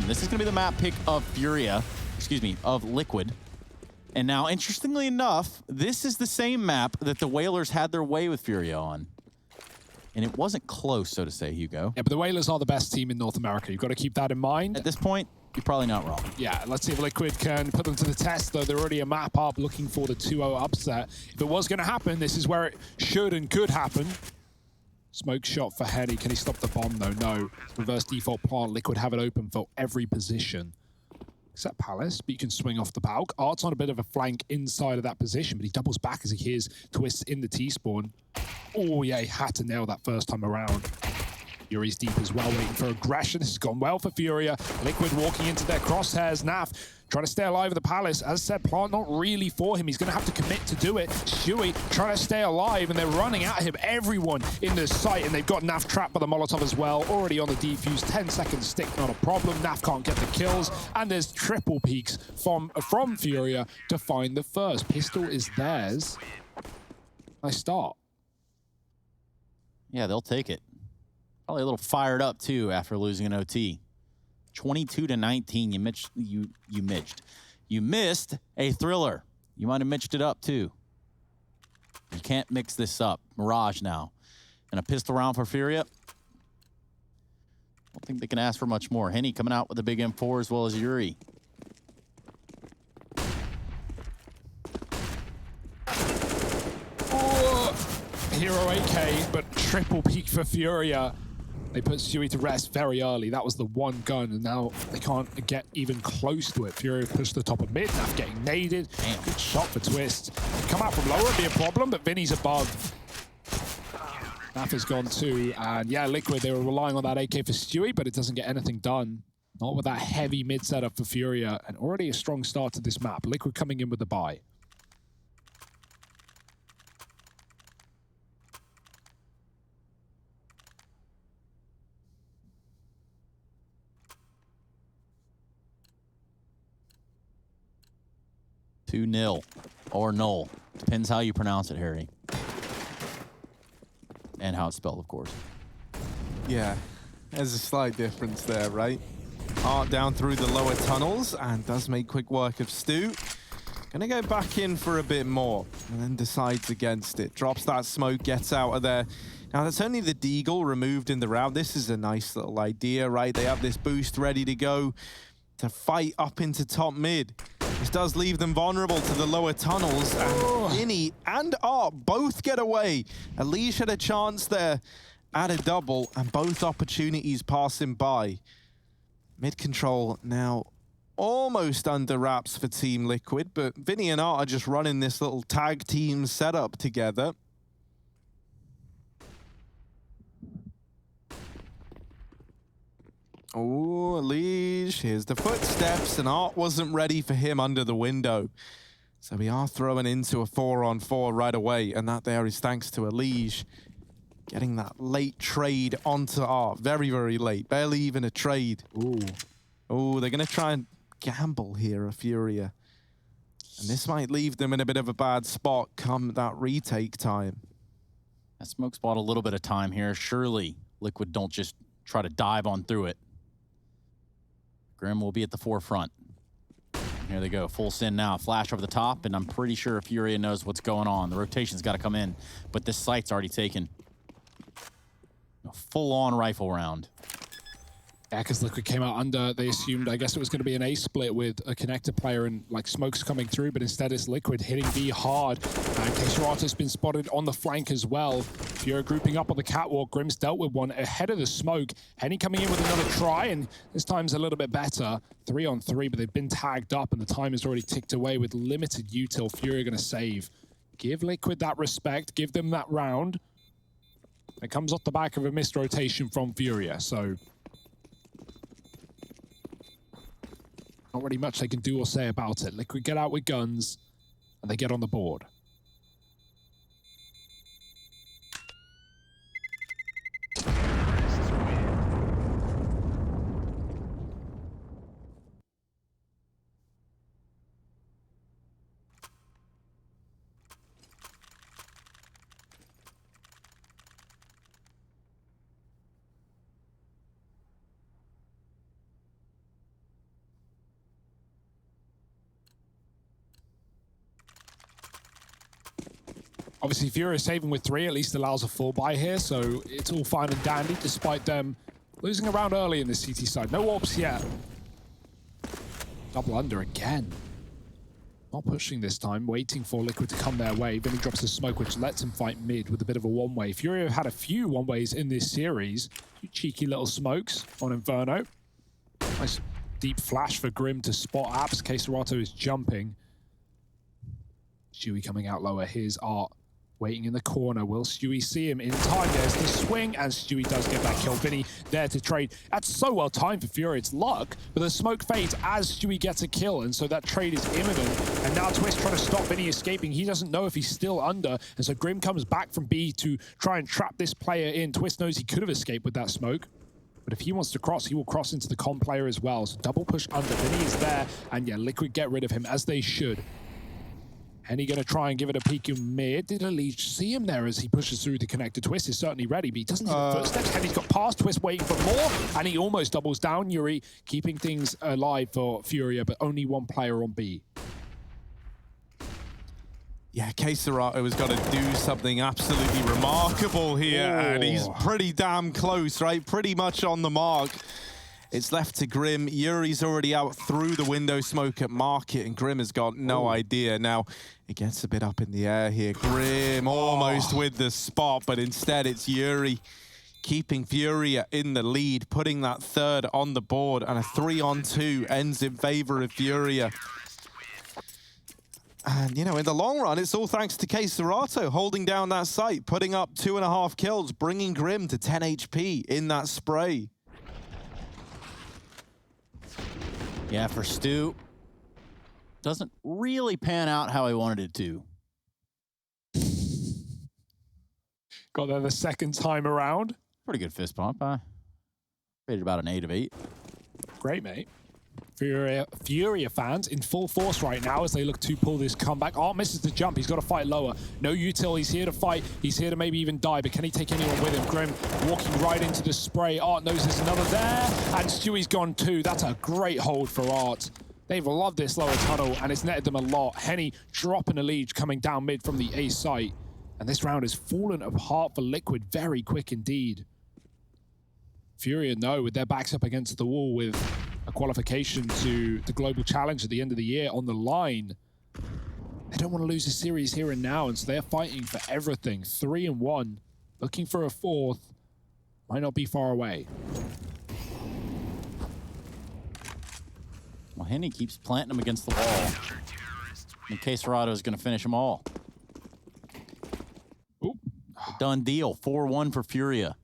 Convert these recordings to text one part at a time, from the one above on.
1. This is going to be the map pick of FURIA, excuse me, of Liquid. And now, interestingly enough, this is the same map that the Whalers had their way with FURIA on. And it wasn't close, so to say, Hugo. Yeah, but the Whalers are the best team in North America. You've got to keep that in mind. At this point, you're probably not wrong. Yeah, let's see if Liquid can put them to the test, though. They're already a map up looking for the 2-0 upset. If it was going to happen, this is where it should and could happen. Smoke shot for Henny. Can he stop the bomb, though? No. Reverse default plant. Liquid have it open for every position. Except Palace, but you can swing off the Balk. Art's on a bit of a flank inside of that position, but he doubles back as he hears twists in the T-spawn. Oh, yeah, he had to nail that first time around. Yuri's deep as well, waiting for aggression. This has gone well for FURIA. Liquid walking into their crosshairs. Naf trying to stay alive at the Palace. As said, Plant not really for him. He's going to have to commit to do it. Stewie trying to stay alive, and they're running at him. Everyone in the site, and they've got Naf trapped by the Molotov as well. Already on the defuse. 10 seconds stick, not a problem. Naf can't get the kills, and there's triple peaks from FURIA to find the first. Pistol is theirs. Nice start. Yeah, they'll take it. Probably a little fired up, too, after losing an OT. 22-19, you missed a thriller. You might have mixed it up, too. You can't mix this up. Mirage now. And a pistol round for FURIA. Don't think they can ask for much more. Henny coming out with a big M4 as well as Yuri. Hero AK, but triple peak for FURIA. They put Stewie to rest very early. That was the one gun, and now they can't get even close to it. FURIA pushed the top of mid. Naf getting naded. Damn, good shot for Twist. Come out from lower would be a problem, but Vinny's above. Naf has gone too, and yeah, Liquid, they were relying on that AK for Stewie, but it doesn't get anything done. Not with that heavy mid setup for FURIA, and already a strong start to this map. Liquid coming in with the buy. Nil or null. Depends how you pronounce it, Harry. And how it's spelled, of course. Yeah, there's a slight difference there, right? Art down through the lower tunnels and does make quick work of Stu. Gonna go back in for a bit more and then decides against it. Drops that smoke, gets out of there. Now that's only the Deagle removed in the round. This is a nice little idea, right? They have this boost ready to go to fight up into top mid. This does leave them vulnerable to the lower tunnels, and Vinny and Art both get away. Alish had a chance there at a double, and both opportunities pass him by. Mid control now almost under wraps for Team Liquid, but Vinny and Art are just running this little tag team setup together. Oh, Alish, here's the footsteps, and Art wasn't ready for him under the window. So we are throwing into a 4-on-4 right away, and that there is thanks to Alish getting that late trade onto Art. Very, very late. Barely even a trade. Ooh. Oh, they're going to try and gamble here, a FURIA. And this might leave them in a bit of a bad spot come that retake time. That smoke's bought a little bit of time here. Surely Liquid don't just try to dive on through it. Grim will be at the forefront. Here they go, full send now. Flash over the top, and I'm pretty sure FURIA knows what's going on. The rotation's got to come in, but this site's already taken. A full-on rifle round. Yeah, because Liquid came out under, they assumed, I guess it was going to be an A split with a connector player and like smokes coming through, but instead it's Liquid hitting B hard. And Kesherato's been spotted on the flank as well. FURIA grouping up on the catwalk. Grim's dealt with one ahead of the smoke. Henny coming in with another try, and this time's a little bit better. 3-on-3, but they've been tagged up, and the time has already ticked away with limited util. FURIA going to save. Give Liquid that respect, give them that round. It comes off the back of a missed rotation from FURIA, so not really much they can do or say about it. Liquid get out with guns, and they get on the board. Obviously, FURIA saving with 3 at least allows a full buy here, so it's all fine and dandy despite them losing around early in the CT side. No orbs yet. Double under again. Not pushing this time, waiting for Liquid to come their way. Then he drops the smoke, which lets him fight mid with a bit of a one-way. FURIA have had a few one-ways in this series. Two cheeky little smokes on Inferno. Nice deep flash for Grim to spot Apps. csgo is jumping. Stewie coming out lower. Here's Art waiting in the corner. Will Stewie see him in time? There's the swing, and Stewie does get that kill. Vinny there to trade. That's so well timed for FURIA. It's luck, but the smoke fades as Stewie gets a kill, and so that trade is imminent. And now Twist trying to stop Vinny escaping. He doesn't know if he's still under, and so Grim comes back from B to try and trap this player in. Twist knows he could have escaped with that smoke, but if he wants to cross, he will cross into the con player as well. So double push under. Vinny is there, and yeah, Liquid get rid of him, as they should. Henny going to try and give it a peek in mid. Did Elise see him there as he pushes through to connect? Twist is certainly ready, but he doesn't see the footsteps. Henny's got past Twist waiting for more, and he almost doubles down. Yuri keeping things alive for FURIA, but only one player on B. Yeah, csgo has got to do something absolutely remarkable here, and he's pretty damn close, right? Pretty much on the mark. It's left to Grim. Yuri's already out through the window smoke at Market, and Grim has got no idea. Now, it gets a bit up in the air here. Grim almost with the spot, but instead it's Yuri keeping FURIA in the lead, putting that third on the board, and a 3-on-2 ends in favor of FURIA. And, you know, in the long run, it's all thanks to csgo holding down that site, putting up 2.5 kills, bringing Grim to 10 HP in that spray. Yeah, for Stu, doesn't really pan out how he wanted it to. Got there the second time around. Pretty good fist pump. I rated about an 8 of 8. Great, mate. FURIA fans in full force right now as they look to pull this comeback. Art misses the jump. He's got to fight lower. No util. He's here to fight. He's here to maybe even die, but can he take anyone with him? Grim walking right into the spray. Art knows there's another there, and Stewie's gone too. That's a great hold for Art. They've loved this lower tunnel, and it's netted them a lot. Henny dropping a lead coming down mid from the A site, and this round has fallen apart for Liquid very quick indeed. FURIA know with their backs up against the wall with a qualification to the Global Challenge at the end of the year on the line. They don't want to lose a series here and now, and so they're fighting for everything. 3-1, looking for a 4th. Might not be far away. Well, Henny keeps planting them against the wall. And csgo is going to finish them all. Ooh. Done deal. 4-1 for FURIA.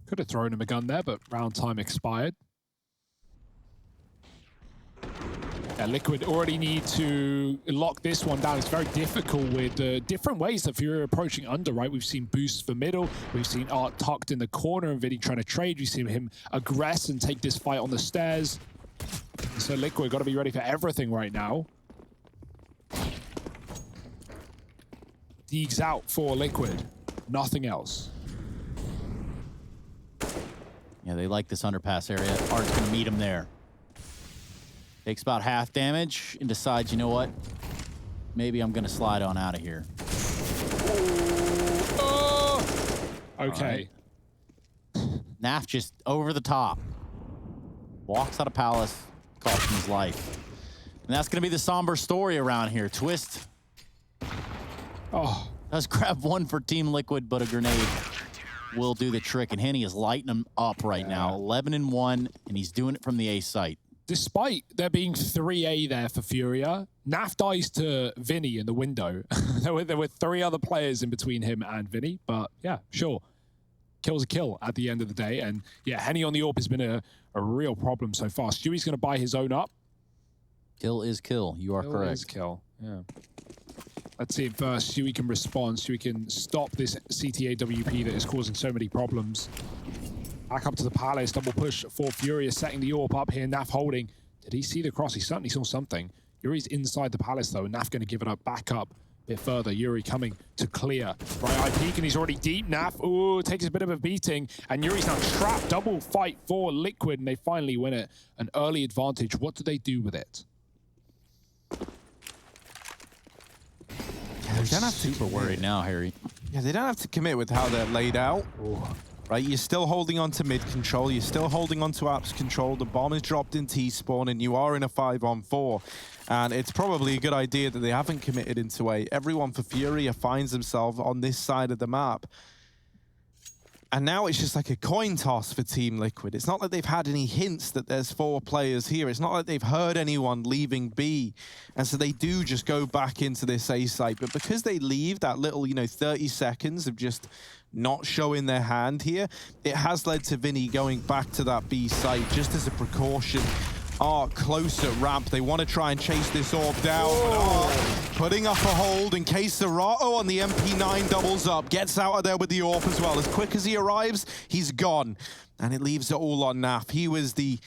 Could have thrown him a gun there, but round time expired. Yeah, Liquid already need to lock this one down. It's very difficult with different ways that FURIA are approaching under, right? We've seen boosts for middle. We've seen Art tucked in the corner and Vinny trying to trade. We've seen him aggress and take this fight on the stairs. So Liquid got to be ready for everything right now. Deegs out for Liquid. Nothing else. Yeah, they like this underpass area. Art's going to meet him there. Takes about half damage and decides, you know what? Maybe I'm going to slide on out of here. Okay. Right. NaVi just over the top. Walks out of Palace, costing his life. And that's going to be the somber story around here. Twist does grab one for Team Liquid, but a grenade will do the trick. And Henny is lighting him up right now. 11-1, and he's doing it from the A site. Despite there being 3A there for FURIA, NaVi dies to Vinny in the window. there were 3 other players in between him and Vinny, but yeah, sure. Kill's a kill at the end of the day. And yeah, Henny on the AWP has been a real problem so far. Stewie's going to buy his own up. Kill is kill. You are correct. Kill is kill, yeah. Let's see if Stewie can respond. Stewie can stop this CTAWP that is causing so many problems. Back up to the Palace, double push for FURIA, setting the AWP up here. NaVi holding. Did he see the cross? He certainly saw something. Yuri's inside the Palace though, and NaVi going to give it up back up a bit further. Yuri coming to clear. Right eye peek, and he's already deep. NaVi, ooh, takes a bit of a beating, and Yuri's now trapped. Double fight for Liquid, and they finally win it. An early advantage. What do they do with it? They don't have to super worried now, Harry. Yeah, they don't have to commit with how they're laid out. Right, you're still holding on to mid control, you're still holding on to apps control, the bomb is dropped in T-spawn, and you are in a 5-on-4. And it's probably a good idea that they haven't committed into A. Everyone for FURIA finds themselves on this side of the map. And now it's just like a coin toss for Team Liquid. It's not like they've had any hints that there's 4 players here. It's not like they've heard anyone leaving B. And so they do just go back into this A site. But because they leave that little, 30 seconds of just not showing their hand here, it has led to Vinny going back to that B site just as a precaution. Close at ramp. They want to try and chase this orb down. But putting up a hold in case Serato on the MP9 doubles up. Gets out of there with the orb as well. As quick as he arrives, he's gone. And it leaves it all on NaV. He was the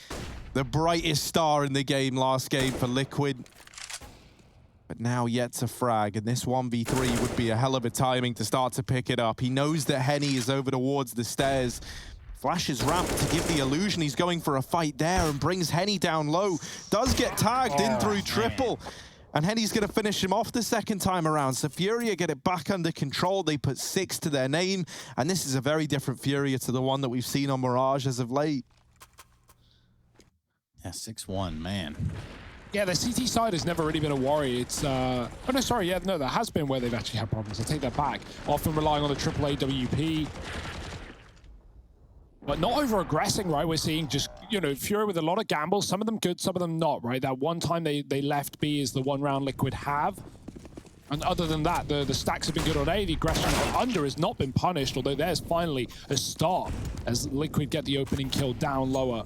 brightest star in the game last game for Liquid. But now yet to frag, and this 1v3 would be a hell of a timing to start to pick it up. He knows that Henny is over towards the stairs. Flashes ramp to give the illusion he's going for a fight there and brings Henny down low. Does get tagged in through triple. And Henny's going to finish him off the second time around. So FURIA get it back under control. They put 6 to their name. And this is a very different FURIA to the one that we've seen on Mirage as of late. Yeah, 6-1, man. Yeah, the CT side has never really been a worry. It's, oh no, sorry, yeah, no, there has been where they've actually had problems. I'll take that back. Often relying on the AAA WP. But not over-aggressing, right? We're seeing just, FURIA with a lot of gambles. Some of them good, some of them not, right? That one time they left B is the one round Liquid have. And other than that, the stacks have been good on A. The aggression on under has not been punished, although there's finally a start as Liquid get the opening kill down lower.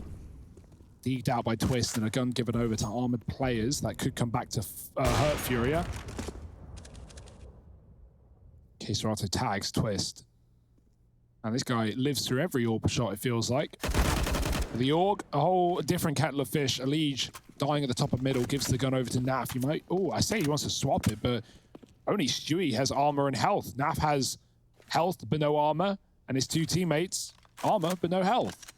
Deeked out by Twist and a gun given over to armored players. That could come back to hurt FURIA. Serato tags Twist. And this guy lives through every AWP shot, it feels like. The AUG, a whole different kettle of fish. Elige dying at the top of middle, gives the gun over to NaV. You might, I say he wants to swap it, but only Stewie has armor and health. NaV has health but no armor, and his 2 teammates, armor but no health.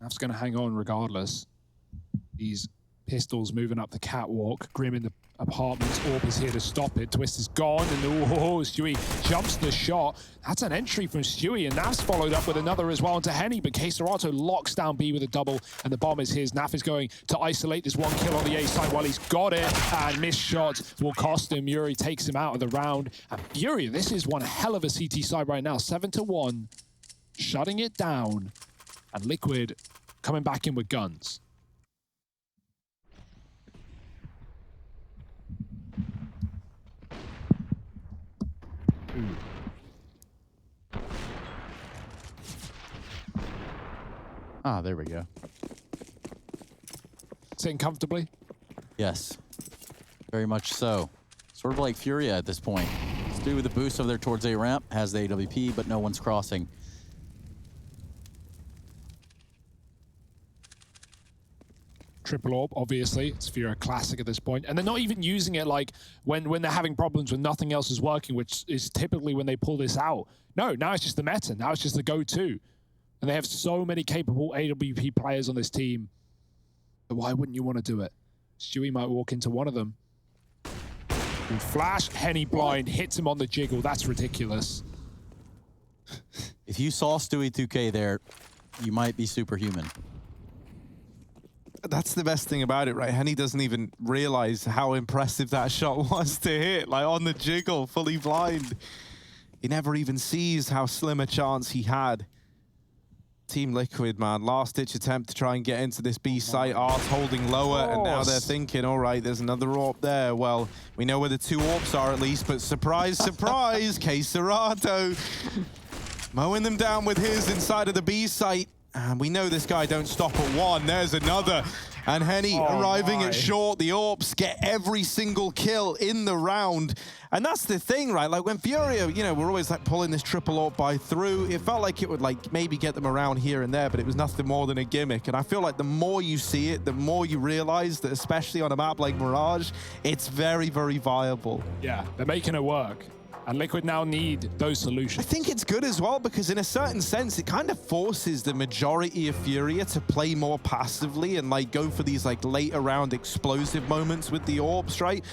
NaV's gonna hang on regardless. These pistols moving up the catwalk. Grim in the apartments. Orb is here to stop it. Twist is gone, and Stewie jumps the shot. That's an entry from Stewie, and NaV's followed up with another as well into Henny, but Serato locks down B with a double, and the bomb is his. NaV is going to isolate this one kill on the A side while he's got it, and missed shot will cost him. Yuri takes him out of the round, and FURIA, this is one hell of a CT side right now. 7-1, shutting it down, and Liquid coming back in with guns. There we go. Sitting comfortably? Yes, very much so. Sort of like FURIA at this point. Stu with the boost over there towards A ramp, has the AWP, but no one's crossing. Triple orb, obviously. It's FURIA classic at this point. And they're not even using it like when they're having problems when nothing else is working, which is typically when they pull this out. No, now it's just the meta. Now it's just the go-to. And they have so many capable AWP players on this team. But why wouldn't you want to do it? Stewie might walk into one of them. And flash, Henny blind, hits him on the jiggle. That's ridiculous. If you saw Stewie 2K there, you might be superhuman. That's the best thing about it, right? Henny doesn't even realize how impressive that shot was to hit, like on the jiggle, fully blind. He never even sees how slim a chance he had. Team Liquid, man, last-ditch attempt to try and get into this B site. Ars holding lower, and now they're thinking, all right, there's another AWP there. Well, we know where the 2 AWPs are at least, but surprise, surprise, Serato mowing them down with his inside of the B site. And we know this guy don't stop at 1. There's another. And Henny arriving at short. The AWPs get every single kill in the round. And that's the thing, right? Like when FURIA, we're always like pulling this triple AWP by through. It felt like it would like maybe get them around here and there, but it was nothing more than a gimmick. And I feel like the more you see it, the more you realize that especially on a map like Mirage, it's very, very viable. Yeah, they're making it work. And Liquid now need those solutions. I think it's good as well because in a certain sense, it kind of forces the majority of Furia to play more passively and like go for these like later round explosive moments with the orbs, right?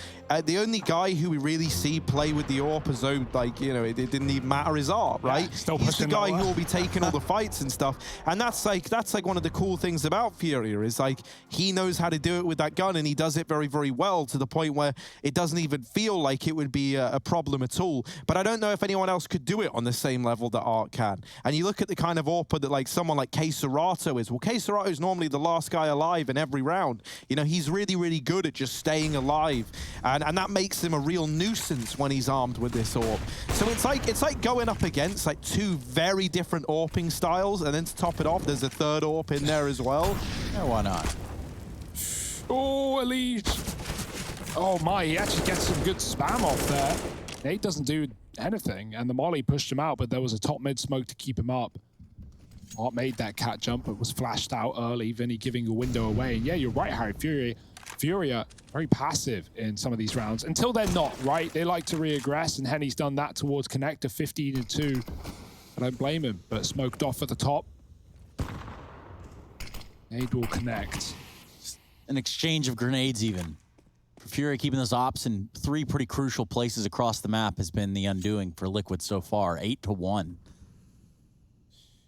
The only guy who we really see play with the AWP as though like, you know, it didn't even matter is Art, right? Yeah, he's the guy who will be taking all the fights and stuff. And that's like one of the cool things about Furia is like he knows how to do it with that gun and he does it very, very well to the point where it doesn't even feel like it would be a problem at all. But I don't know if anyone else could do it on the same level that Art can. And you look at the kind of AWP that like someone like csgo is. Well, csgo is normally the last guy alive in every round. You know, he's really, really good at just staying alive. And that makes him a real nuisance when he's armed with this AWP. So it's like going up against like two very different AWPing styles, and then to top it off, there's a third AWP in there as well. Yeah, why not? Oh, Elite. Oh my, he actually gets some good spam off there. Nate doesn't do anything, and the molly pushed him out, but there was a top mid smoke to keep him up. Art made that cat jump, but was flashed out early, Vinny giving a window away. And yeah, you're right, Harry. Furia, very passive in some of these rounds, until they're not, right? They like to re-aggress, and Henny's done that towards Connector, 15-2. I don't blame him, but smoked off at the top. Nade will connect. An exchange of grenades even. For Furia keeping those ops in three pretty crucial places across the map has been the undoing for Liquid so far, 8-1.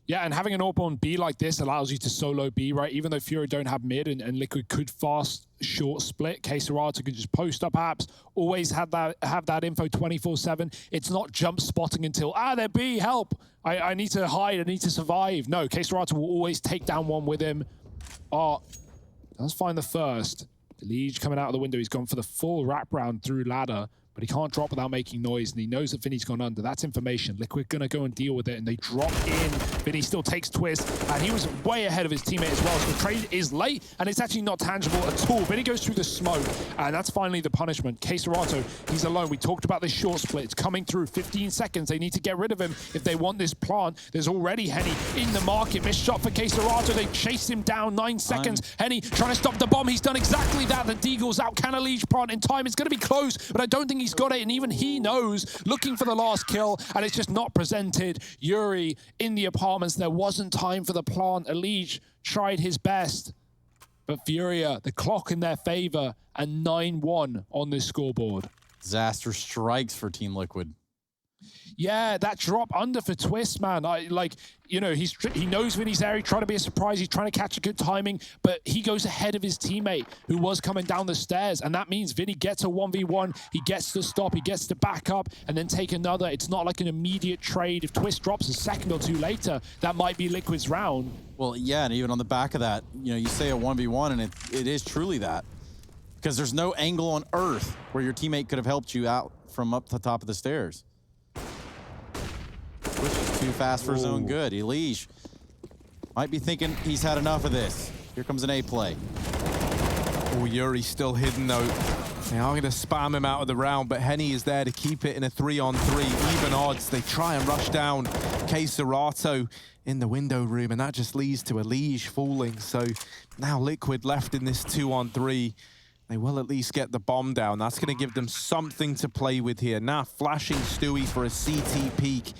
Yeah, and having an AWP on B like this allows you to solo B, right? Even though Furia don't have mid and Liquid could fast short split, csgo could just post up apps, always have that info 24/7. It's not jump spotting until, they're B, help. I need to hide, I need to survive. No, csgo will always take down one with him. Let's find the first. Liege coming out of the window, he's gone for the full wraparound through ladder, but he can't drop without making noise, and he knows that Vinny's gone under. That's information. Liquid gonna go and deal with it, and they drop in. Vinny still takes twist, and he was way ahead of his teammate as well, so the trade is late, and it's actually not tangible at all. Vinny goes through the smoke, and that's finally the punishment. csgo, he's alone. We talked about this short split. It's coming through 15 seconds. They need to get rid of him if they want this plant. There's already Henny in the market. Missed shot for csgo. They chased him down 9 seconds. Henny trying to stop the bomb. He's done exactly that. The Deagle's out. Can a Liege plant in time? It's gonna be close, but I don't think he's got it, and even he knows, looking for the last kill, and it's just not presented. Yuri in the apartments, there wasn't time for the plant. Elige tried his best, but Furia, the clock in their favor, and 9-1 on this scoreboard. Disaster strikes for Team Liquid. Yeah, that drop under for Twist, man. He knows Vinny's there. He's trying to be a surprise. He's trying to catch a good timing, but he goes ahead of his teammate who was coming down the stairs, and that means Vinny gets a 1v1. He gets to stop, he gets to back up, and then take another. It's not like an immediate trade. If Twist drops a second or two later, that might be Liquid's round. Well, yeah, and even on the back of that, you say a 1v1, and it is truly that. Because there's no angle on earth where your teammate could have helped you out from up the top of the stairs. Twitch is too fast for his own good. Elige might be thinking he's had enough of this. Here comes an A play. Oh, Yuri's still hidden though. They are going to spam him out of the round, but Henny is there to keep it in a 3-on-3. Even odds. They try and rush down csgo in the window room, and that just leads to Elige falling. So now Liquid left in this 2-on-3. They will at least get the bomb down. That's going to give them something to play with here. Now flashing Stewie for a CT peek.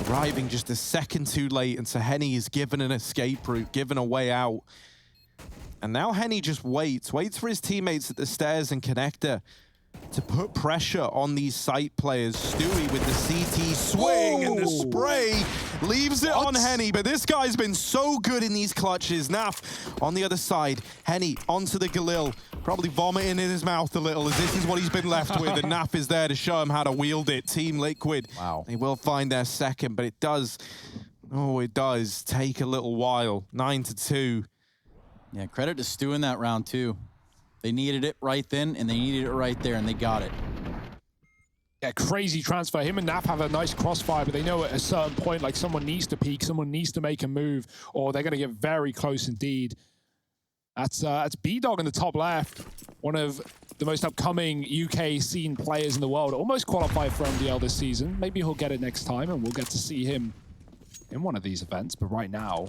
Arriving just a second too late, and so Henny is given an escape route, given a way out. And now Henny just waits for his teammates at the stairs and connector to put pressure on these site players. Stewie with the CT swing and the spray leaves it on Henny, but this guy's been so good in these clutches. Naf on the other side, Henny onto the Galil, probably vomiting in his mouth a little as this is what he's been left with, and Naf is there to show him how to wield it. Team Liquid, wow. They will find their second, but it does take a little while. 9-2. Yeah, credit to Stu in that round too. They needed it right then, and they needed it right there, and they got it. Yeah, crazy transfer. Him and Naf have a nice crossfire, but they know at a certain point, like someone needs to peek, someone needs to make a move, or they're going to get very close indeed. That's B-Dog in the top left, one of the most upcoming UK scene players in the world. Almost qualified for MDL this season. Maybe he'll get it next time, and we'll get to see him in one of these events, but right now...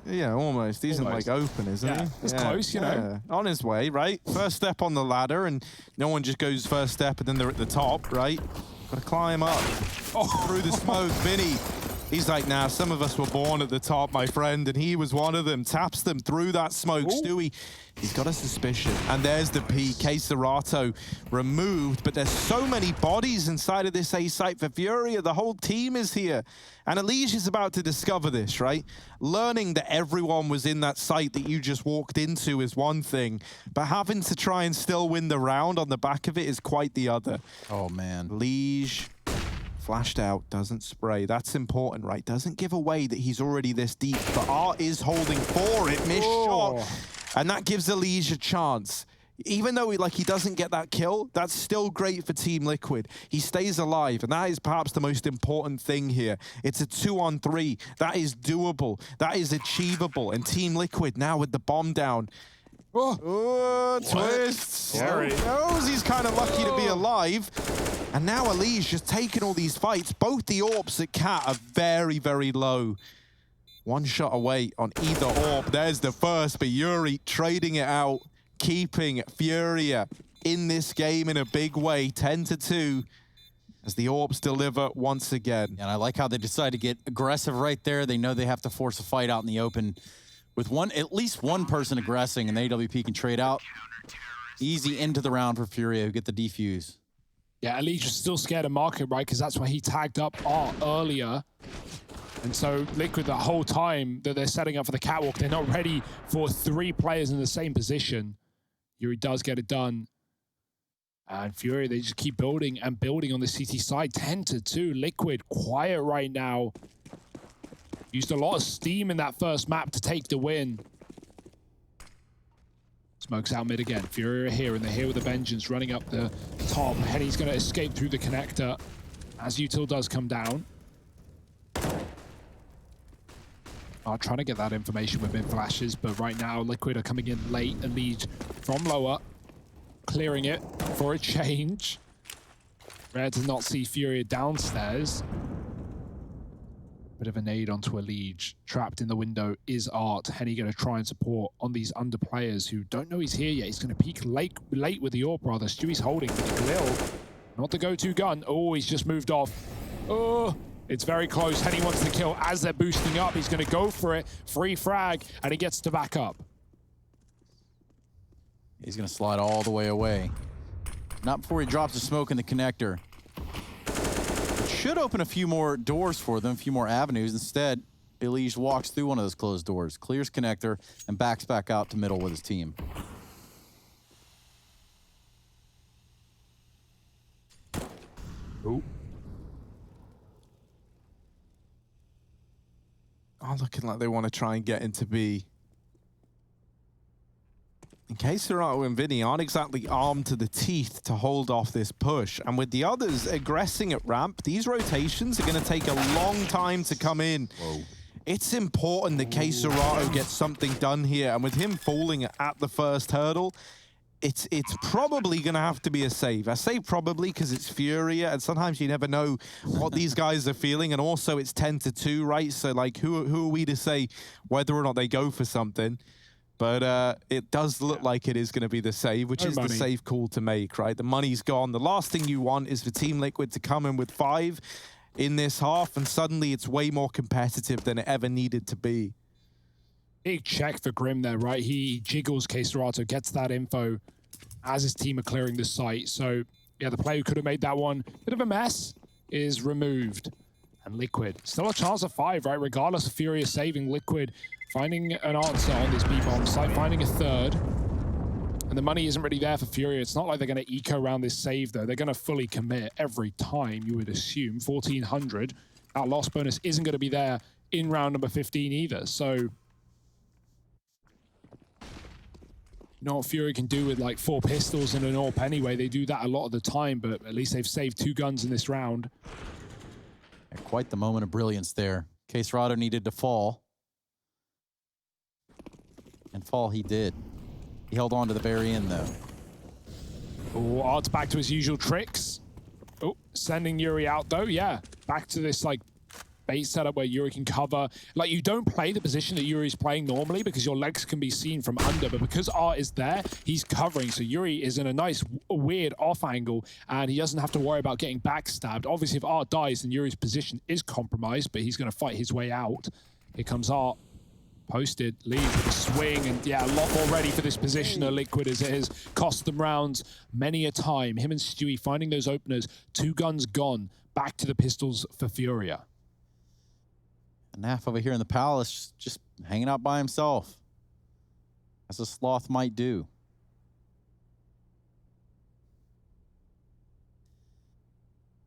Yeah, almost. He's in like open, isn't he? It's close, you know. On his way, right? First step on the ladder, and no one just goes first step and then they're at the top, right? Gotta climb up through the smoke. Vinny, he's like, nah, some of us were born at the top, my friend, and he was one of them. Taps them through that smoke. Stewie, he's got a suspicion. And there's the P. K-Serato removed, but there's so many bodies inside of this A site for FURIA. The whole team is here. And Elige is about to discover this, right? Learning that everyone was in that site that you just walked into is one thing, but having to try and still win the round on the back of it is quite the other. Oh, man. Elige flashed out, doesn't spray. That's important, right? Doesn't give away that he's already this deep, but Art is holding for it. Missed shot. And that gives Elige a chance. Even though he doesn't get that kill, that's still great for Team Liquid. He stays alive, and that is perhaps the most important thing here. It's a 2-on-3. That is doable. That is achievable. And Team Liquid now with the bomb down. Oh, twists. Knows he's kind of lucky to be alive. And now Elige just taking all these fights. Both the AWPs at Cat are very, very low. One shot away on either AWP. There's the first, but Yuri trading it out, keeping FURIA in this game in a big way, 10-2, as the AWPs deliver once again. And I like how they decide to get aggressive right there. They know they have to force a fight out in the open. With at least one person aggressing, and the AWP can trade out. Easy into the round for FURIA, who get the defuse. Yeah, Elige is still scared of market, right? Because that's why he tagged up Art earlier. And so Liquid, the whole time that they're setting up for the catwalk, they're not ready for 3 players in the same position. Yuri does get it done. And FURIA, they just keep building and building on the CT side. 10-2, Liquid quiet right now. Used a lot of steam in that first map to take the win. Smokes out mid again. FURIA here, and they're here with a vengeance, running up the top. Henny's going to escape through the connector as Util does come down. Trying to get that information with mid flashes, but right now Liquid are coming in late. Elige from lower, clearing it for a change. Rare does not see FURIA downstairs. Bit of a nade onto Elige. Trapped in the window is Art. Henny going to try and support on these under players who don't know he's here yet. He's going to peek late with the AWP, rather. Stewie's holding for the Glil. Not the go-to gun. Oh, he's just moved off. Oh, it's very close. Henny wants the kill as they're boosting up. He's going to go for it. Free frag, and he gets to back up. He's going to slide all the way away. Not before he drops the smoke in the connector. It should open a few more doors for them, a few more avenues. Instead, Elige walks through one of those closed doors, clears connector, and backs back out to middle with his team. Ooh. Oh, looking like they want to try and get into B. In case Serato and Vinny aren't exactly armed to the teeth to hold off this push. And with the others aggressing at ramp, these rotations are going to take a long time to come in. Whoa. It's important that Serato gets something done here. And with him falling at the first hurdle, it's probably going to have to be a save. I say probably because it's FURIA, and sometimes you never know what these guys are feeling. And also it's 10-2, right? So like, who are we to say whether or not they go for something? But it does look like it is going to be the save, which is the safe call to make, right? The money's gone. The last thing you want is for Team Liquid to come in with 5 in this half, and suddenly it's way more competitive than it ever needed to be. Big check for Grim there, right? He jiggles Serato, gets that info as his team are clearing the site. So, yeah, the player who could have made that one bit of a mess is removed. And Liquid, still a chance of 5, right? Regardless of FURIA saving, Liquid finding an answer on this B-bomb site, finding a third. And the money isn't really there for FURIA. It's not like they're going to eco around this save, though. They're going to fully commit every time, you would assume. 1,400. That loss bonus isn't going to be there in round number 15 either. So, you know what FURIA can do with like 4 pistols and an AWP anyway. They do that a lot of the time, but at least they've saved 2 guns in this round. Yeah, quite the moment of brilliance there. Serato needed to fall. And fall he did. He held on to the very end, though. Oh, Art's back to his usual tricks. Oh, sending Yuri out, though. Yeah, back to this, like, base setup where Yuri can cover. Like, you don't play the position that Yuri's playing normally because your legs can be seen from under, but because Art is there, he's covering. So Yuri is in a nice, weird off angle, and he doesn't have to worry about getting backstabbed. Obviously, if Art dies, then Yuri's position is compromised, but he's going to fight his way out. Here comes Art. Posted, leads with a swing, and yeah, a lot more ready for this positioner, Liquid, as it has cost them rounds many a time. Him and Stewie finding those openers, 2 guns gone, back to the pistols for Furia. Naf over here in the palace, just hanging out by himself, as a sloth might do.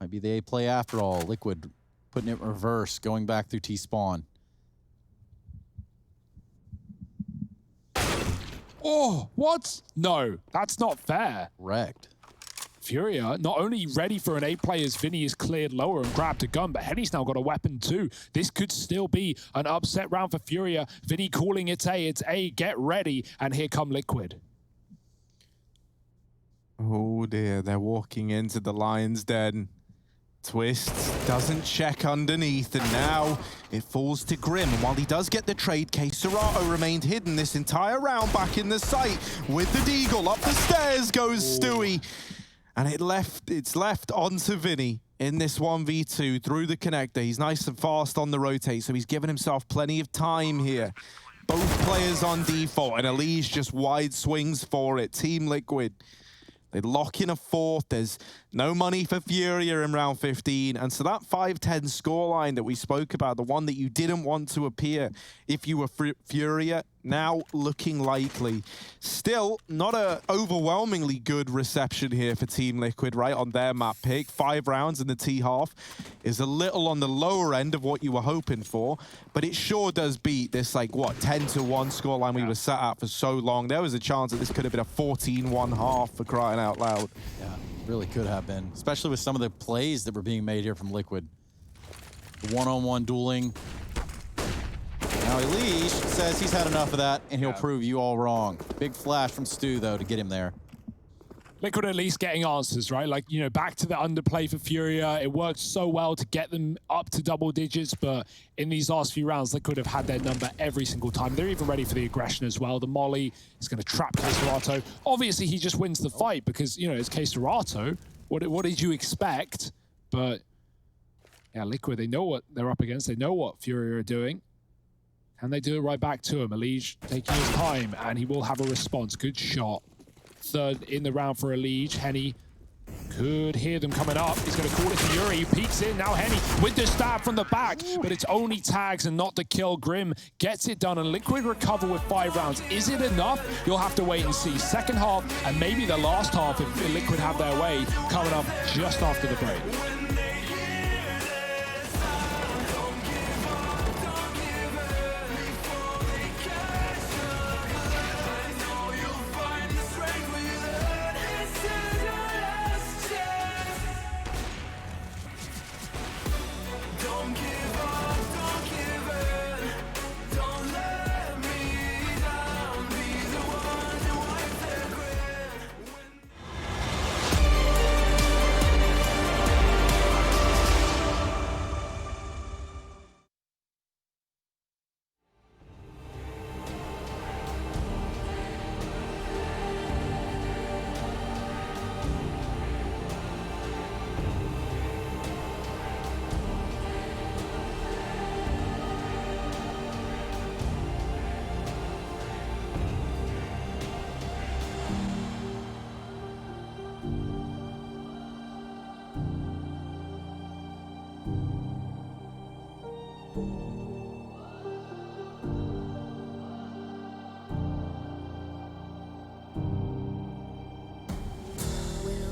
Might be the A play after all. Liquid putting it in reverse, going back through T-spawn. Oh, what? No, that's not fair. Wrecked. Furia, not only ready for an A play as Vinny is cleared lower and grabbed a gun, but Henny's now got a weapon too. This could still be an upset round for Furia. Vinny calling it A, get ready, and here come Liquid. Oh dear, they're walking into the lion's den. Twist doesn't check underneath, and now it falls to Grim. And while he does get the trade, Serato remained hidden this entire round back in the site with the Deagle. Up the stairs goes Stewie. And it's left onto Vinny in this 1v2 through the connector. He's nice and fast on the rotate, so he's given himself plenty of time here. Both players on default, and Elise just wide swings for it. Team Liquid. They lock in a 4th. There's no money for Furia in round 15. And so that 5-10 scoreline that we spoke about, the one that you didn't want to appear if you were Furia, now looking likely. Still, not a overwhelmingly good reception here for Team Liquid, right, on their map pick. 5 rounds in the T-half is a little on the lower end of what you were hoping for, but it sure does beat this, like, what, 10-1 scoreline we were set at for so long. There was a chance that this could have been a 14-1 half, for crying out loud. Yeah, really could have been, especially with some of the plays that were being made here from Liquid. The one-on-one dueling. Now Elise says he's had enough of that, and he'll prove you all wrong. Big flash from Stu, though, to get him there. Liquid at least getting answers, right? Like, you know, back to the underplay for Furia. It worked so well to get them up to double digits, but in these last few rounds, Liquid have had their number every single time. They're even ready for the aggression as well. The molly is going to trap cserato. Obviously, he just wins the fight because, you know, it's cserato. What did you expect? But, yeah, Liquid, they know what they're up against. They know what Furia are doing. Can they do it right back to him? Elige taking his time, and he will have a response. Good shot. 3rd in the round for Elige. Henny could hear them coming up. He's going to call it to Yuri. He peeks in. Now Henny with the stab from the back, but it's only tags and not the kill. Grim gets it done, and Liquid recover with 5 rounds. Is it enough? You'll have to wait and see. Second half, and maybe the last half if Liquid have their way, coming up just after the break.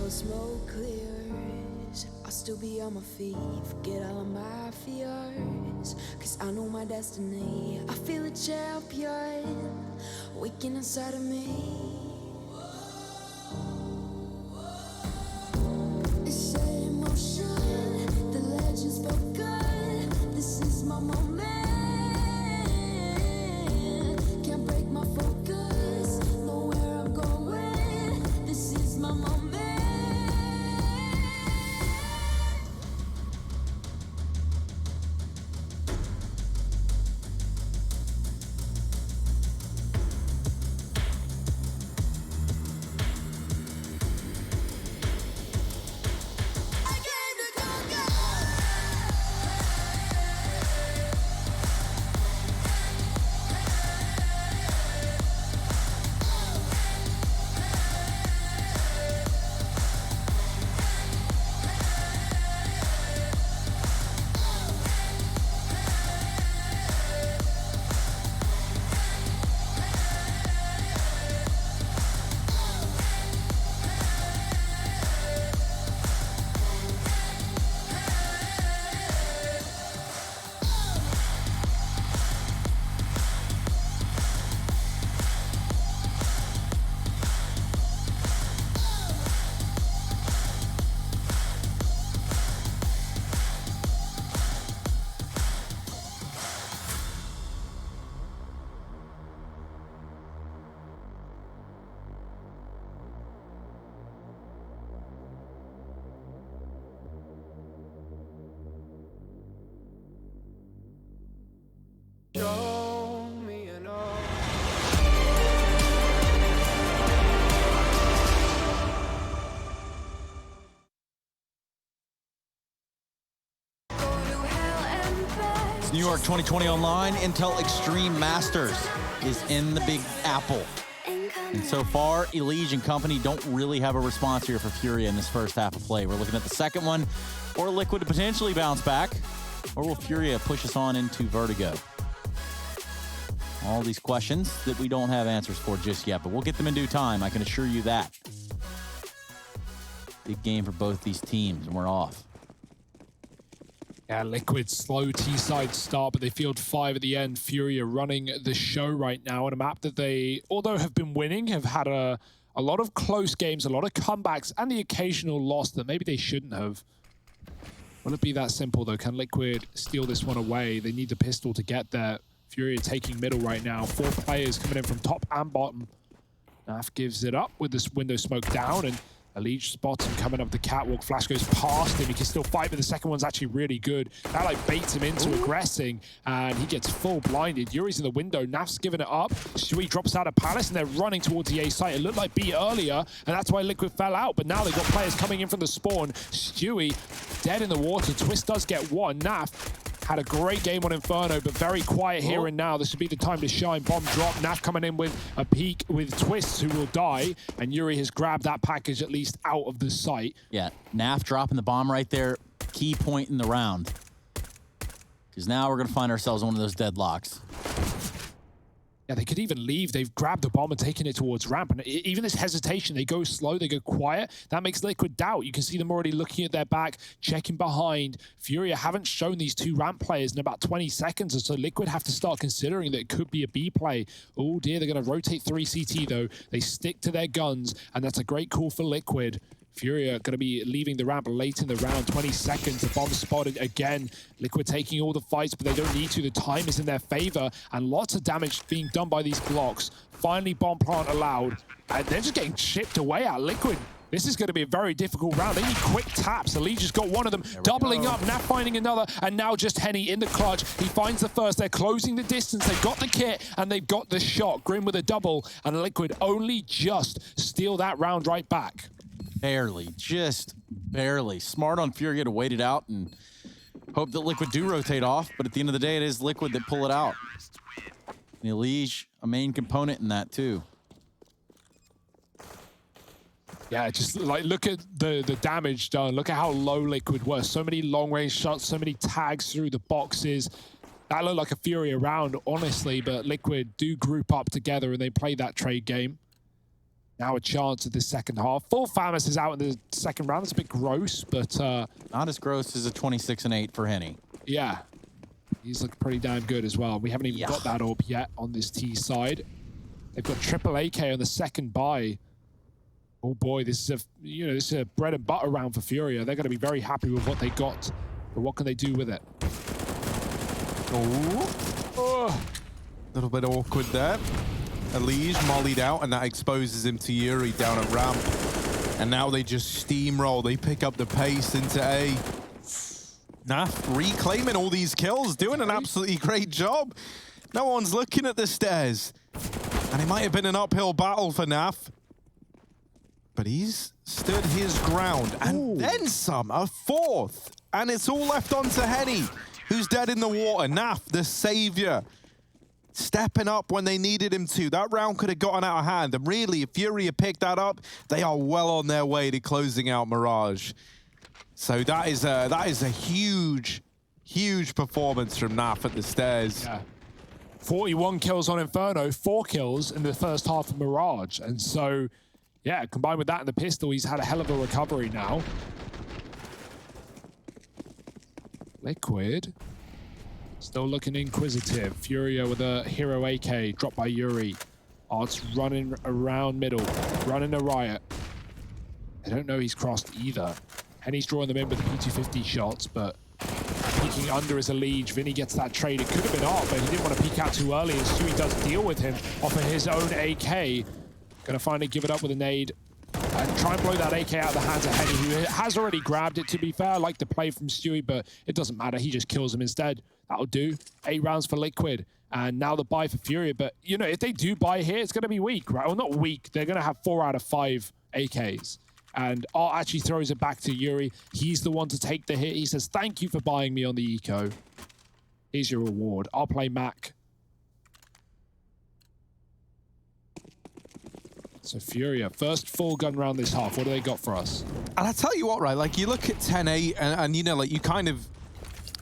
Smoke clears, I'll still be on my feet. Forget all of my fears, cause I know my destiny. I feel a champion waking inside of me. It's in motion, the legend's spoken. This is my moment. Can't break my focus, know where I'm going. This is my moment. York 2020 Online, Intel Extreme Masters is in the Big Apple. And so far, Elige and company don't really have a response here for FURIA in this first half of play. We're looking at the second one, or Liquid to potentially bounce back, or will FURIA push us on into Vertigo? All these questions that we don't have answers for just yet, but we'll get them in due time, I can assure you that. Big game for both these teams, and we're off. Yeah, Liquid slow T-side start, but they field 5 at the end. FURIA running the show right now on a map that they, although have been winning, have had a lot of close games, a lot of comebacks, and the occasional loss that maybe they shouldn't have. Will it be that simple, though? Can Liquid steal this one away? They need the pistol to get there. FURIA taking middle right now. 4 players coming in from top and bottom. NaVi gives it up with this window smoke down, and Elige spots him coming up the catwalk. Flash goes past him. He can still fight, but the second one's actually really good. That like baits him into aggressing, and he gets full blinded. Yuri's in the window. NaVi's giving it up. zywoo drops out of Palace, and they're running towards the A site. It looked like B earlier, and that's why Liquid fell out. But now they've got players coming in from the spawn. zywoo dead in the water. Twist does get one. NaVi had a great game on Inferno, but very quiet here and now. This would be the time to shine. Bomb drop. NaVi coming in with a peek with Twist, who will die. And Yuri has grabbed that package at least out of the site. Yeah, NaVi dropping the bomb right there. Key point in the round. Because now we're going to find ourselves in one of those deadlocks. Yeah, they could even leave. They've grabbed the bomb and taken it towards ramp. And even this hesitation, they go slow, they go quiet. That makes Liquid doubt. You can see them already looking at their back, checking behind. FURIA haven't shown these 2 ramp players in about 20 seconds, or so Liquid have to start considering that it could be a B play. Oh dear, they're going to rotate 3 CT though. They stick to their guns, and that's a great call for Liquid. FURIA going to be leaving the ramp late in the round. 20 seconds, the bomb spotted again. Liquid taking all the fights, but they don't need to. The time is in their favor, and lots of damage being done by these blocks. Finally, bomb plant allowed, and they're just getting chipped away at Liquid. This is going to be a very difficult round. They need quick taps. Elige just got one of them, doubling up, NaVi finding another, and now just Henny in the clutch. He finds the first. They're closing the distance. They've got the kit, and they've got the shot. Grim with a double, and Liquid only just steal that round right back. Barely, just barely. Smart on FURIA to wait it out and hope that Liquid do rotate off, but at the end of the day, it is Liquid that pull it out. And Elige, a main component in that too. Yeah, just like look at the damage done. Look at how low Liquid was. So many long-range shots, so many tags through the boxes. That looked like a FURIA round, honestly, but Liquid do group up together and they play that trade game. Now a chance at the second half. Full Famas is out in the second round. It's a bit gross, but... not as gross as a 26-8 for Henny. Yeah. He's looking pretty damn good as well. We haven't even got that orb yet on this T side. They've got triple AK on the second buy. Oh boy, this is this is a bread and butter round for FURIA. They're going to be very happy with what they got. But what can they do with it? Oh. Little bit awkward there. Elige mollied out, and that exposes him to Yuri down at ramp. And now they just steamroll. They pick up the pace into A. NaVi reclaiming all these kills, doing an absolutely great job. No one's looking at the stairs. And it might have been an uphill battle for NaVi. But he's stood his ground. And then some, a 4th. And it's all left onto Henny, who's dead in the water. NaVi, the savior, stepping up when they needed him to. That round could have gotten out of hand. And really, if FURIA picked that up, they are well on their way to closing out Mirage. So that is a huge, huge performance from NaVi at the stairs. Yeah. 41 kills on Inferno, 4 kills in the first half of Mirage. And so, yeah, combined with that and the pistol, he's had a hell of a recovery now. Liquid still looking inquisitive. FURIA with a hero AK, dropped by Yuri. Art's running around middle, running a riot. They don't know he's crossed either. And he's drawing them in with the P250 shots, but peeking under is Elige. Vinny gets that trade. It could have been off, but he didn't want to peek out too early, and zywoo does deal with him off of his own AK. Gonna finally give it up with a nade and try and blow that AK out of the hands of Henny, who has already grabbed it, to be fair. I like the play from zywoo, but it doesn't matter. He just kills him instead. That'll do. 8 rounds for Liquid. And now the buy for FURIA. But, you know, if they do buy here, it's going to be weak, right? Well, not weak. They're going to have 4 out of 5 AKs. And Art actually throws it back to Yuri. He's the one to take the hit. He says, thank you for buying me on the eco. Here's your reward. I'll play Mac. So FURIA, first full gun round this half. What do they got for us? And I tell you what, right? Like you look at 10-8, and you know, like you kind of.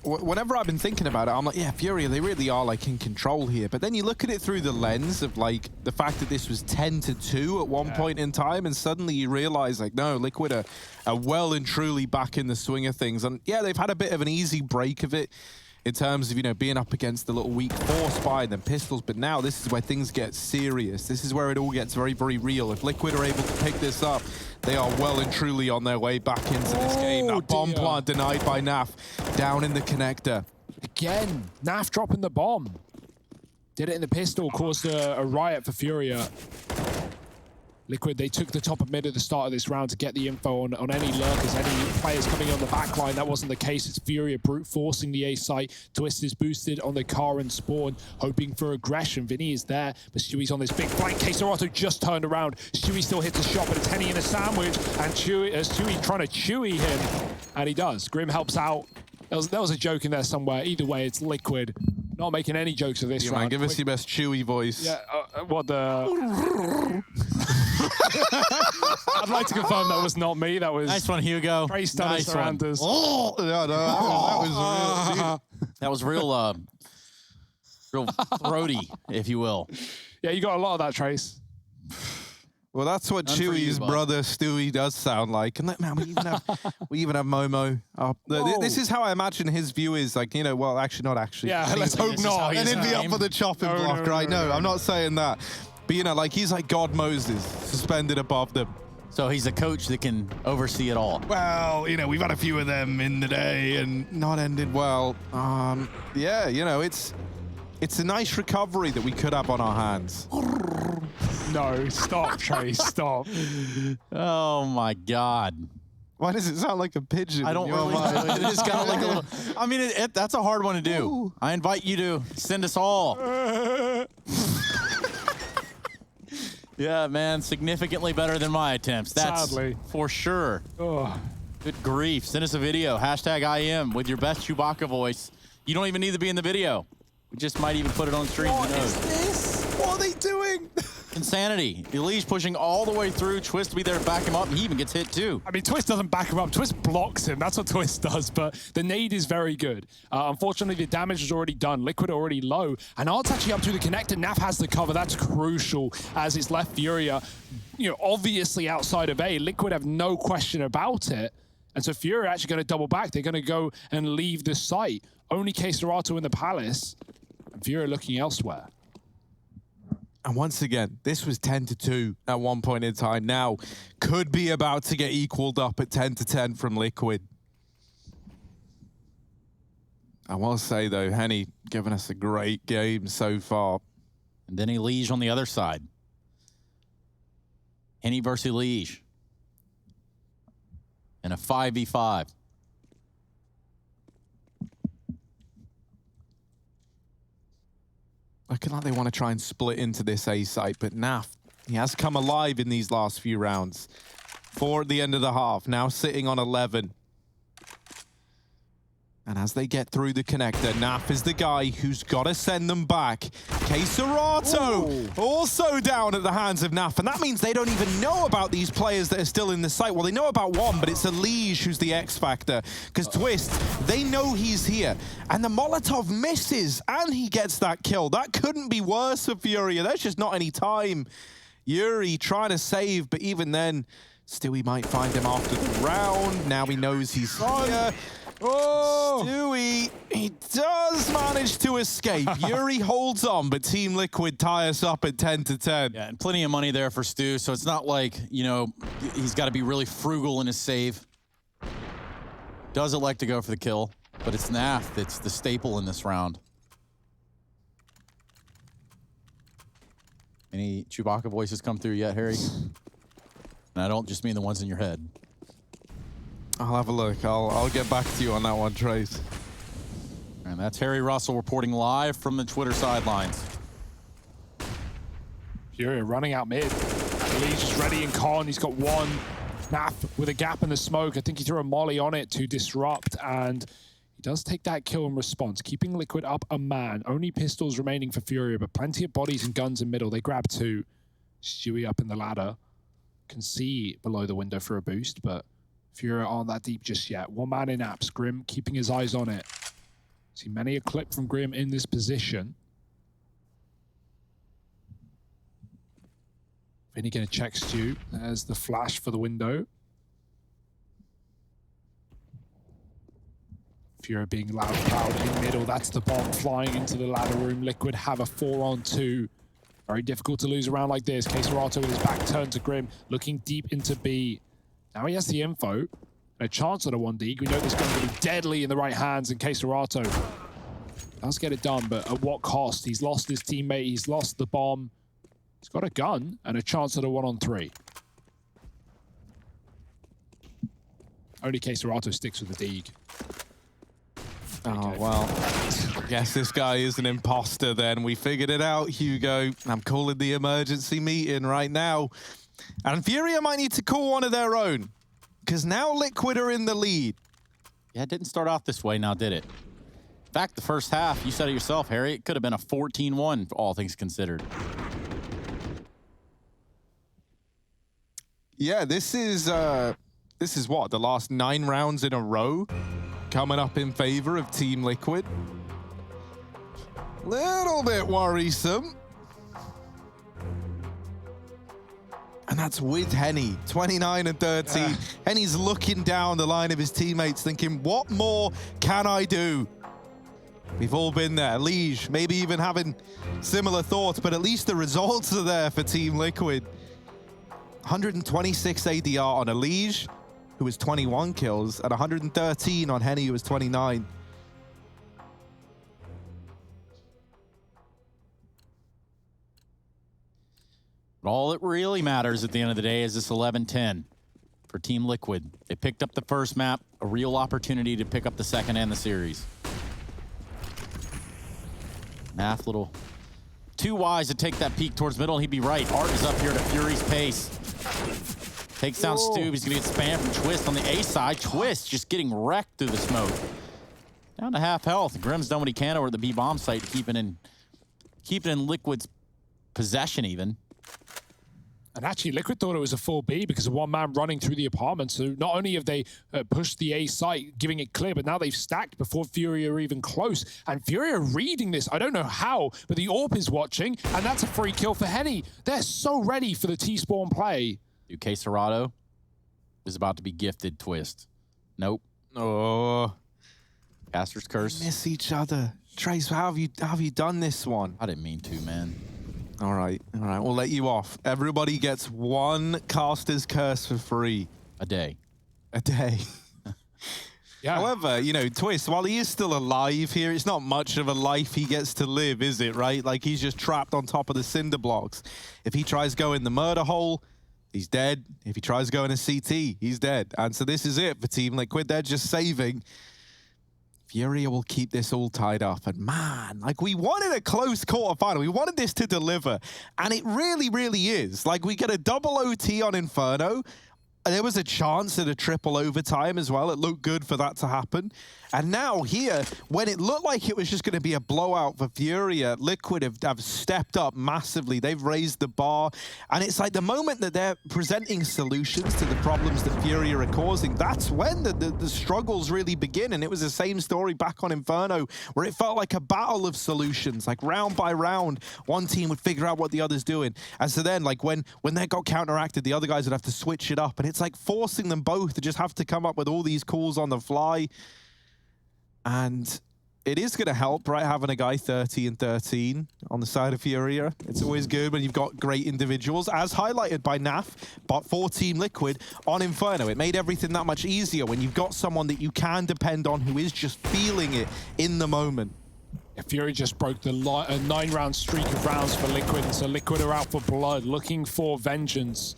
Whenever I've been thinking about it, I'm like, yeah, FURIA, they really are like in control here. But then you look at it through the lens of like the fact that this was 10-2 at one point in time, and suddenly you realize like, no, Liquid are well and truly back in the swing of things. And yeah, they've had a bit of an easy break of it in terms of, you know, being up against the little weak 4 Spy and then pistols. But now this is where things get serious. This is where it all gets very, very real. If Liquid are able to pick this up, they are well and truly on their way back into this game. That bomb plant denied by NaV down in the connector. Again, NaV dropping the bomb. Did it in the pistol, caused a riot for FURIA. Liquid, they took the top of mid at the start of this round to get the info on any lurkers, any players coming on the back line. That wasn't the case. It's FURIA brute forcing the A site. Twist is boosted on the car and spawn, hoping for aggression. Vinny is there, but Stewie's on this big flank. csgo just turned around. Stewie still hits a shot, but it's Henny in a sandwich, and Stewie trying to Chewie him, and he does. Grim helps out. There was a joke in there somewhere. Either way, it's Liquid. Not making any jokes of this round. Man, give us your best Chewie voice. Yeah, what the... I'd like to confirm that was not me. That was nice one, Hugo. Trace nice around us. Oh, no, that was real, real throaty, if you will. Yeah, you got a lot of that, Trace. Well, that's what Chewie's brother Stewie does sound like. And look, man, we even have Momo. This is how I imagine his view is. Like, you know, well, actually, not actually. Yeah, let's hope not. And he'd be up for the chopping block, right? No, I'm not saying that. But, you know, like, he's like God Moses, suspended above them. So he's a coach that can oversee it all. Well, you know, we've had a few of them in the day and not ended well. Yeah, you know, it's a nice recovery that we could have on our hands. No, stop, Trace, stop. Oh, my God. Why does it sound like a pigeon? I don't really know. It is kind of like a little... I mean, that's a hard one to do. Ooh. I invite you to send us all. Yeah, man, significantly better than my attempts. That's sadly for sure. Oh. Good grief. Send us a video. Hashtag IEM with your best Chewbacca voice. You don't even need to be in the video. We just might even put it on stream. What is this? What are they doing? Insanity. Elige pushing all the way through. Twist to be there to back him up, and he even gets hit too. I mean, Twist doesn't back him up. Twist blocks him. That's what Twist does, but the nade is very good. Unfortunately, the damage is already done. Liquid already low, and Art's actually up through the connector. NaV has the cover. That's crucial as it's left FURIA, you know, obviously outside of A. Liquid have no question about it, and so FURIA actually going to double back. They're going to go and leave the site. Only csgo in the Palace, and FURIA looking elsewhere. And once again, this was 10-2 at one point in time. Now, could be about to get equaled up at 10-10 from Liquid. I will say, though, Henny giving us a great game so far. And then Elige on the other side. Henny versus Elige. And a 5v5. Looking like they want to try and split into this A site, but NaV, he has come alive in these last few rounds. 4 at the end of the half, now sitting on 11. And as they get through the connector, NaV is the guy who's got to send them back. csgo also down at the hands of NaV, and that means they don't even know about these players that are still in the site. Well, they know about one, but it's Elige who's the X factor, because Twist, they know he's here. And the Molotov misses, and he gets that kill. That couldn't be worse for FURIA. There's just not any time. Yuri trying to save, but even then, Stewie might find him after the round. Now he knows he's here. Oh! Stewie, he does manage to escape. Yuri holds on, but Team Liquid tie us up at 10-10. Yeah, and plenty of money there for Stu, so it's not like, you know, he's got to be really frugal in his save. Doesn't like to go for the kill, but it's NaV that's the staple in this round. Any Chewbacca voices come through yet, Harry? And I don't just mean the ones in your head. I'll have a look. I'll get back to you on that one, Trace. And that's Harry Russell reporting live from the Twitter sidelines. FURIA running out mid. Elige is ready and con. He's got one. NaV with a gap in the smoke. I think he threw a molly on it to disrupt, and He does take that kill in response, keeping Liquid up a man. Only pistols remaining for FURIA, but plenty of bodies and guns in middle. They grab 2. Stewie up in the ladder. Can see below the window for a boost, but FURIA aren't that deep just yet. 1 man in apps. Grim keeping his eyes on it. See many a clip from Grim in this position. Vinny gonna check Stu. There's the flash for the window. FURIA being loud proud in middle. That's the bomb flying into the ladder room. Liquid have a 4-on-2. Very difficult to lose around like this. Queserato with his back turned to Grim, looking deep into B. Now he has the info and a chance at a 1D. We know this gun's going to be deadly in the right hands, and Queserato does get it done, but at what cost? He's lost his teammate, he's lost the bomb. He's got a gun and a chance at a 1-on-3. Only Queserato sticks with the Dig. Oh, well, I guess this guy is an imposter then. We figured it out, Hugo. I'm calling the emergency meeting right now. And FURIA might need to call one of their own, because now Liquid are in the lead. Yeah, it didn't start off this way now, did it? In fact, the first half, you said it yourself, Harry, it could have been a 14-1, all things considered. Yeah, this is what, the last 9 rounds in a row coming up in favor of Team Liquid. Little bit worrisome. And that's with Henny, 29 and 13. Henny's looking down the line of his teammates thinking, what more can I do? We've all been there. Liege, maybe even having similar thoughts, but at least the results are there for Team Liquid. 126 ADR on a Liege, who was 21 kills, and 113 on Henny, who was 29. But all that really matters at the end of the day is this 11-10 for Team Liquid. They picked up the first map, a real opportunity to pick up the second and the series. Math little too wise to take that peek towards middle, and he'd be right. Art is up here at a Fury's pace. Takes down Stu. He's gonna get spammed from Twist on the A side. Twist just getting wrecked through the smoke. Down to half health. Grim's done what he can over at the B bomb site, keeping in Liquid's possession even. And actually, Liquid thought it was a full B because of 1 man running through the apartment. So not only have they pushed the A site, giving it clear, but now they've stacked before FURIA are even close. And FURIA reading this, I don't know how, but the AWP is watching, and that's a free kill for Henny. They're so ready for the T-spawn play. Dude, Queserato is about to be gifted Twist. Nope. Oh. Caster's curse. Miss each other. Trace, how have you done this one? I didn't mean to, man. All right, we'll let you off. Everybody gets 1 caster's curse for free. A day. A day. Yeah. However, you know, Twist, while he is still alive here, it's not much of a life he gets to live, is it, right? Like, he's just trapped on top of the cinder blocks. If he tries going the murder hole, he's dead. If he tries going a CT, he's dead. And so this is it for Team Liquid. They're just saving. FURIA will keep this all tied up. And man, like, we wanted a close quarterfinal. We wanted this to deliver. And it really, really is. Like, we get a double OT on Inferno. There was a chance at a triple overtime as well. It looked good for that to happen. And now here, when it looked like it was just going to be a blowout for FURIA, Liquid have stepped up massively. They've raised the bar. And it's like the moment that they're presenting solutions to the problems that FURIA are causing, that's when the struggles really begin. And it was the same story back on Inferno, where it felt like a battle of solutions. Like, round by round, one team would figure out what the other's doing. And so then, like, when they got counteracted, the other guys would have to switch it up. And it's like forcing them both to just have to come up with all these calls on the fly. And it is going to help, right, having a guy 30 and 13 on the side of FURIA. It's always good when you've got great individuals, as highlighted by NaV, but for Team Liquid on Inferno. It made everything that much easier when you've got someone that you can depend on who is just feeling it in the moment. Yeah, FURIA just broke the 9-round streak of rounds for Liquid, and so Liquid are out for blood, looking for vengeance.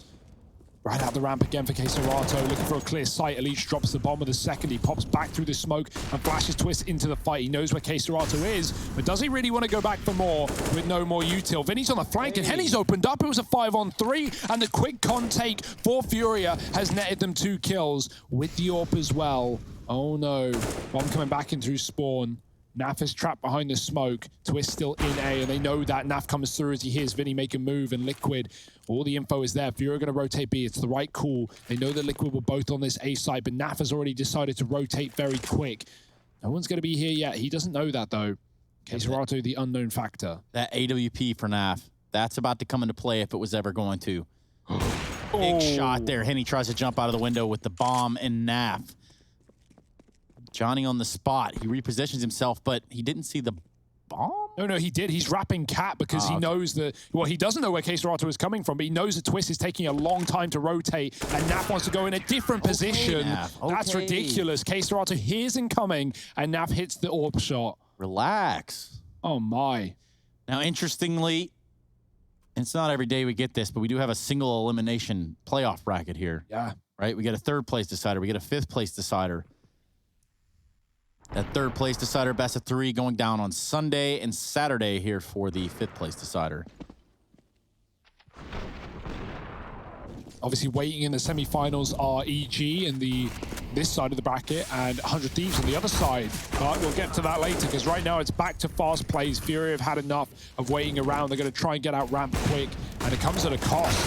Right out the ramp again for Queserato, looking for a clear sight. Elite drops the bomb with a second. He pops back through the smoke and flashes Twist into the fight. He knows where Queserato is, but does he really want to go back for more with no more util? Vinny's on the flank, and Henny's opened up. It was a 5-on-3, and the quick con take for FURIA has netted them 2 kills with the AWP as well. Oh no. Bomb coming back in through spawn. Naf is trapped behind the smoke. Twist still in A, and they know that Naf comes through as he hears Vinny make a move, and Liquid, all the info is there. FURIA are going to rotate B. It's the right call. They know that Liquid were both on this A side, but Naf has already decided to rotate very quick. No one's going to be here yet. He doesn't know that, though. csgo, the unknown factor. That AWP for NaV, that's about to come into play if it was ever going to. Big shot there. Henny tries to jump out of the window with the bomb and NaV. Johnny on the spot. He repositions himself, but he didn't see the bomb? No, he did. He's wrapping Cat because he knows that... Well, he doesn't know where csgo is coming from, but he knows the Twist is taking a long time to rotate, and NaV wants to go in a different position. That's ridiculous. csgo hears him coming, and NaV hits the orb shot. Relax. Oh, my. Now, interestingly, it's not every day we get this, but we do have a single elimination playoff bracket here. Yeah. Right? We get a third place decider. We get a fifth place decider. That third place decider, best of 3, going down on Sunday and Saturday here for the fifth place decider. Obviously, waiting in the semifinals are EG in this side of the bracket and 100 Thieves on the other side. But we'll get to that later, because right now it's back to fast plays. FURIA have had enough of waiting around. They're going to try and get out ramp quick, and it comes at a cost.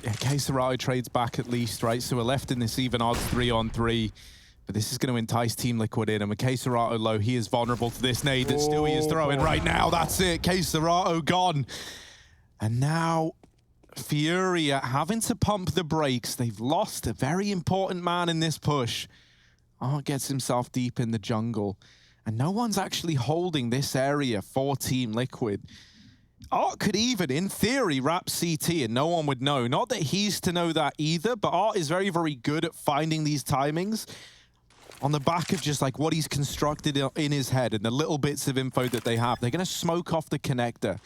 Yeah, csgo trades back at least, right? So we're left in this even odds 3-on-3. But this is going to entice Team Liquid in. And with csgo low, he is vulnerable to this nade that Stewie is throwing right now. That's it. csgo gone. And now FURIA having to pump the brakes. They've lost a very important man in this push. Gets himself deep in the jungle. And no one's actually holding this area for Team Liquid. Art could even, in theory, wrap CT and no one would know. Not that he's to know that either, but Art is very, very good at finding these timings on the back of just like what he's constructed in his head and the little bits of info that they have. They're going to smoke off the connector.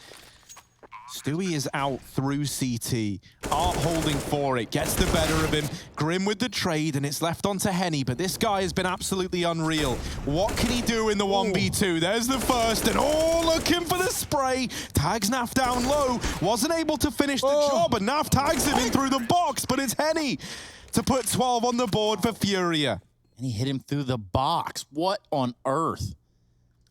Stewie is out through CT. Art holding for it, gets the better of him. Grim with the trade, and it's left onto Henny, but this guy has been absolutely unreal. What can he do in the 1v2? There's the first, and looking for the spray. Tags NaV down low. Wasn't able to finish the job, and NaV tags him in through the box, but it's Henny to put 12 on the board for FURIA. And he hit him through the box. What on earth?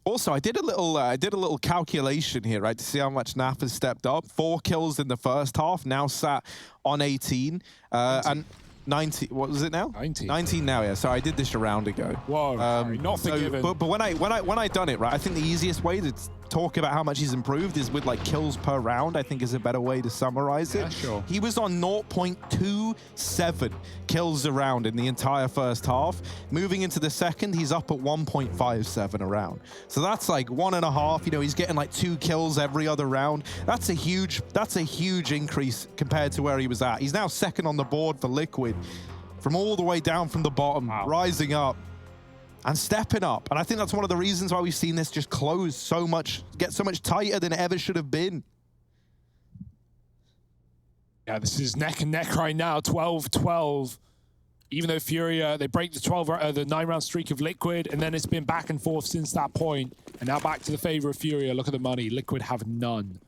Also, I did a little calculation here, right, to see how much NaV has stepped up. 4 kills in the first half, now sat on 18. And 19, what was it now? 19. 19 now, yeah. So I did this a round ago. Whoa, not forgiven. But when I done it, right, I think the easiest way to talk about how much he's improved is with like kills per round, I think is a better way to summarize it. Yeah, sure. He was on 0.27 kills a round in the entire first half. Moving into the second, he's up at 1.57 a round. So that's like 1.5, you know, he's getting like 2 kills every other round. That's a huge increase compared to where he was at. He's now second on the board for Liquid from all the way down from the bottom, rising up and stepping up. And I think that's one of the reasons why we've seen this just close so much, get so much tighter than it ever should have been. Yeah, this is neck and neck right now, 12-12. Even though FURIA, they break the 9-round streak of Liquid, and then it's been back and forth since that point. And now back to the favor of FURIA. Look at the money. Liquid have none.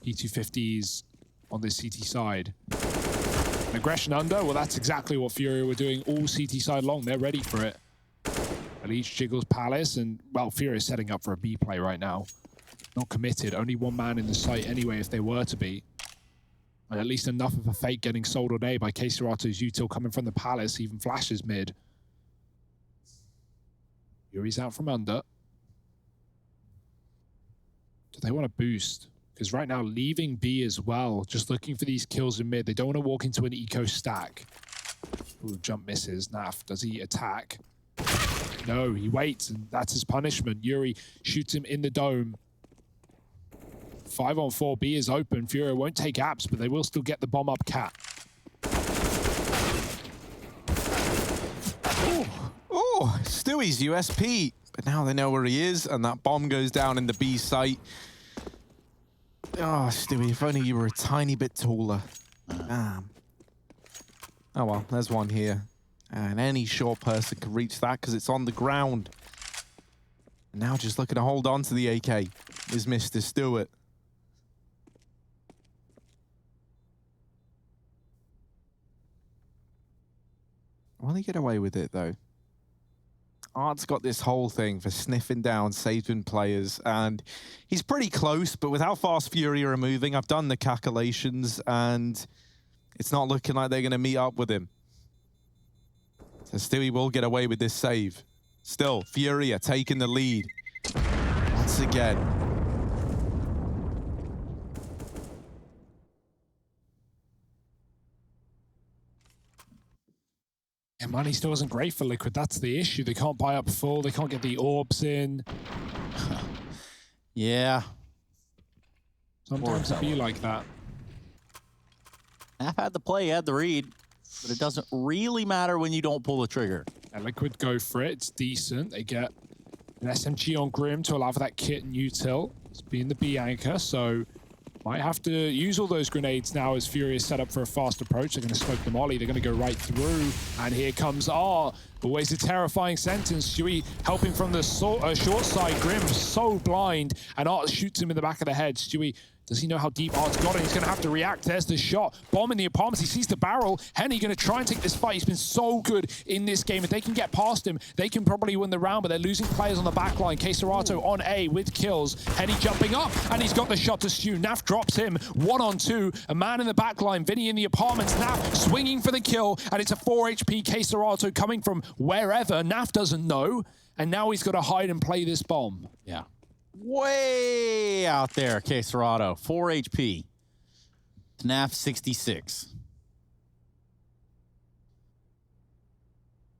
P250s on this CT side. An aggression under, well, that's exactly what FURIA were doing all CT side long. They're ready for it. Elite jiggles Palace, and, well, FURIA is setting up for a B play right now. Not committed. Only one man in the site anyway, if they were to be. And at least enough of a fake getting sold all day by csgo's util coming from the Palace, even flashes mid. Yuri's out from under. Do they want to boost? Because right now, leaving B as well, just looking for these kills in mid. They don't want to walk into an eco stack. Ooh, jump misses. NaV, does he attack? No, he waits, and that's his punishment. Yuri shoots him in the dome. 5-on-4, B is open. FURIA won't take apps, but they will still get the bomb up Cat. Oh, Stewie's USP. But now they know where he is, and that bomb goes down in the B site. Oh, Stewie, if only you were a tiny bit taller. Damn. Oh well, there's one here. And any short person can reach that because it's on the ground. And now just looking to hold on to the AK is Mr. Stewart. Will he get away with it, though? Art's got this whole thing for sniffing down Satan players, and he's pretty close, but with how fast FURIA are moving, I've done the calculations, and it's not looking like they're going to meet up with him. So Stewie will get away with this save. Still, FURIA taking the lead once again. Yeah, money still isn't great for Liquid. That's the issue. They can't buy up full. They can't get the orbs in. Yeah. Sometimes it be like that. Naf had the play, had the read, but it doesn't really matter when you don't pull the trigger. And Liquid go for it. It's decent. They get an SMG on Grim to allow for that kit and util. It's being the B anchor, so might have to use all those grenades now as FURIA is set up for a fast approach. They're going to smoke the molly. They're going to go right through. And here comes R. Always a terrifying sentence. Stewie helping from the short side. Grim so blind. And Art shoots him in the back of the head. Stewie, does he know how deep Art's got it? He's going to have to react. There's the shot. Bomb in the apartments. He sees the barrel. Henny going to try and take this fight. He's been so good in this game. If they can get past him, they can probably win the round, but they're losing players on the back line. csgo on A with kills. Henny jumping up, and he's got the shot to Stu. Naf drops him. 1-on-2. A man in the back line. Vinny in the apartments. Naf swinging for the kill, and it's a 4 HP csgo coming from wherever. Naf doesn't know, and now he's got to hide and play this bomb. Yeah. Way out there, csgo. 4 HP. NaF 66.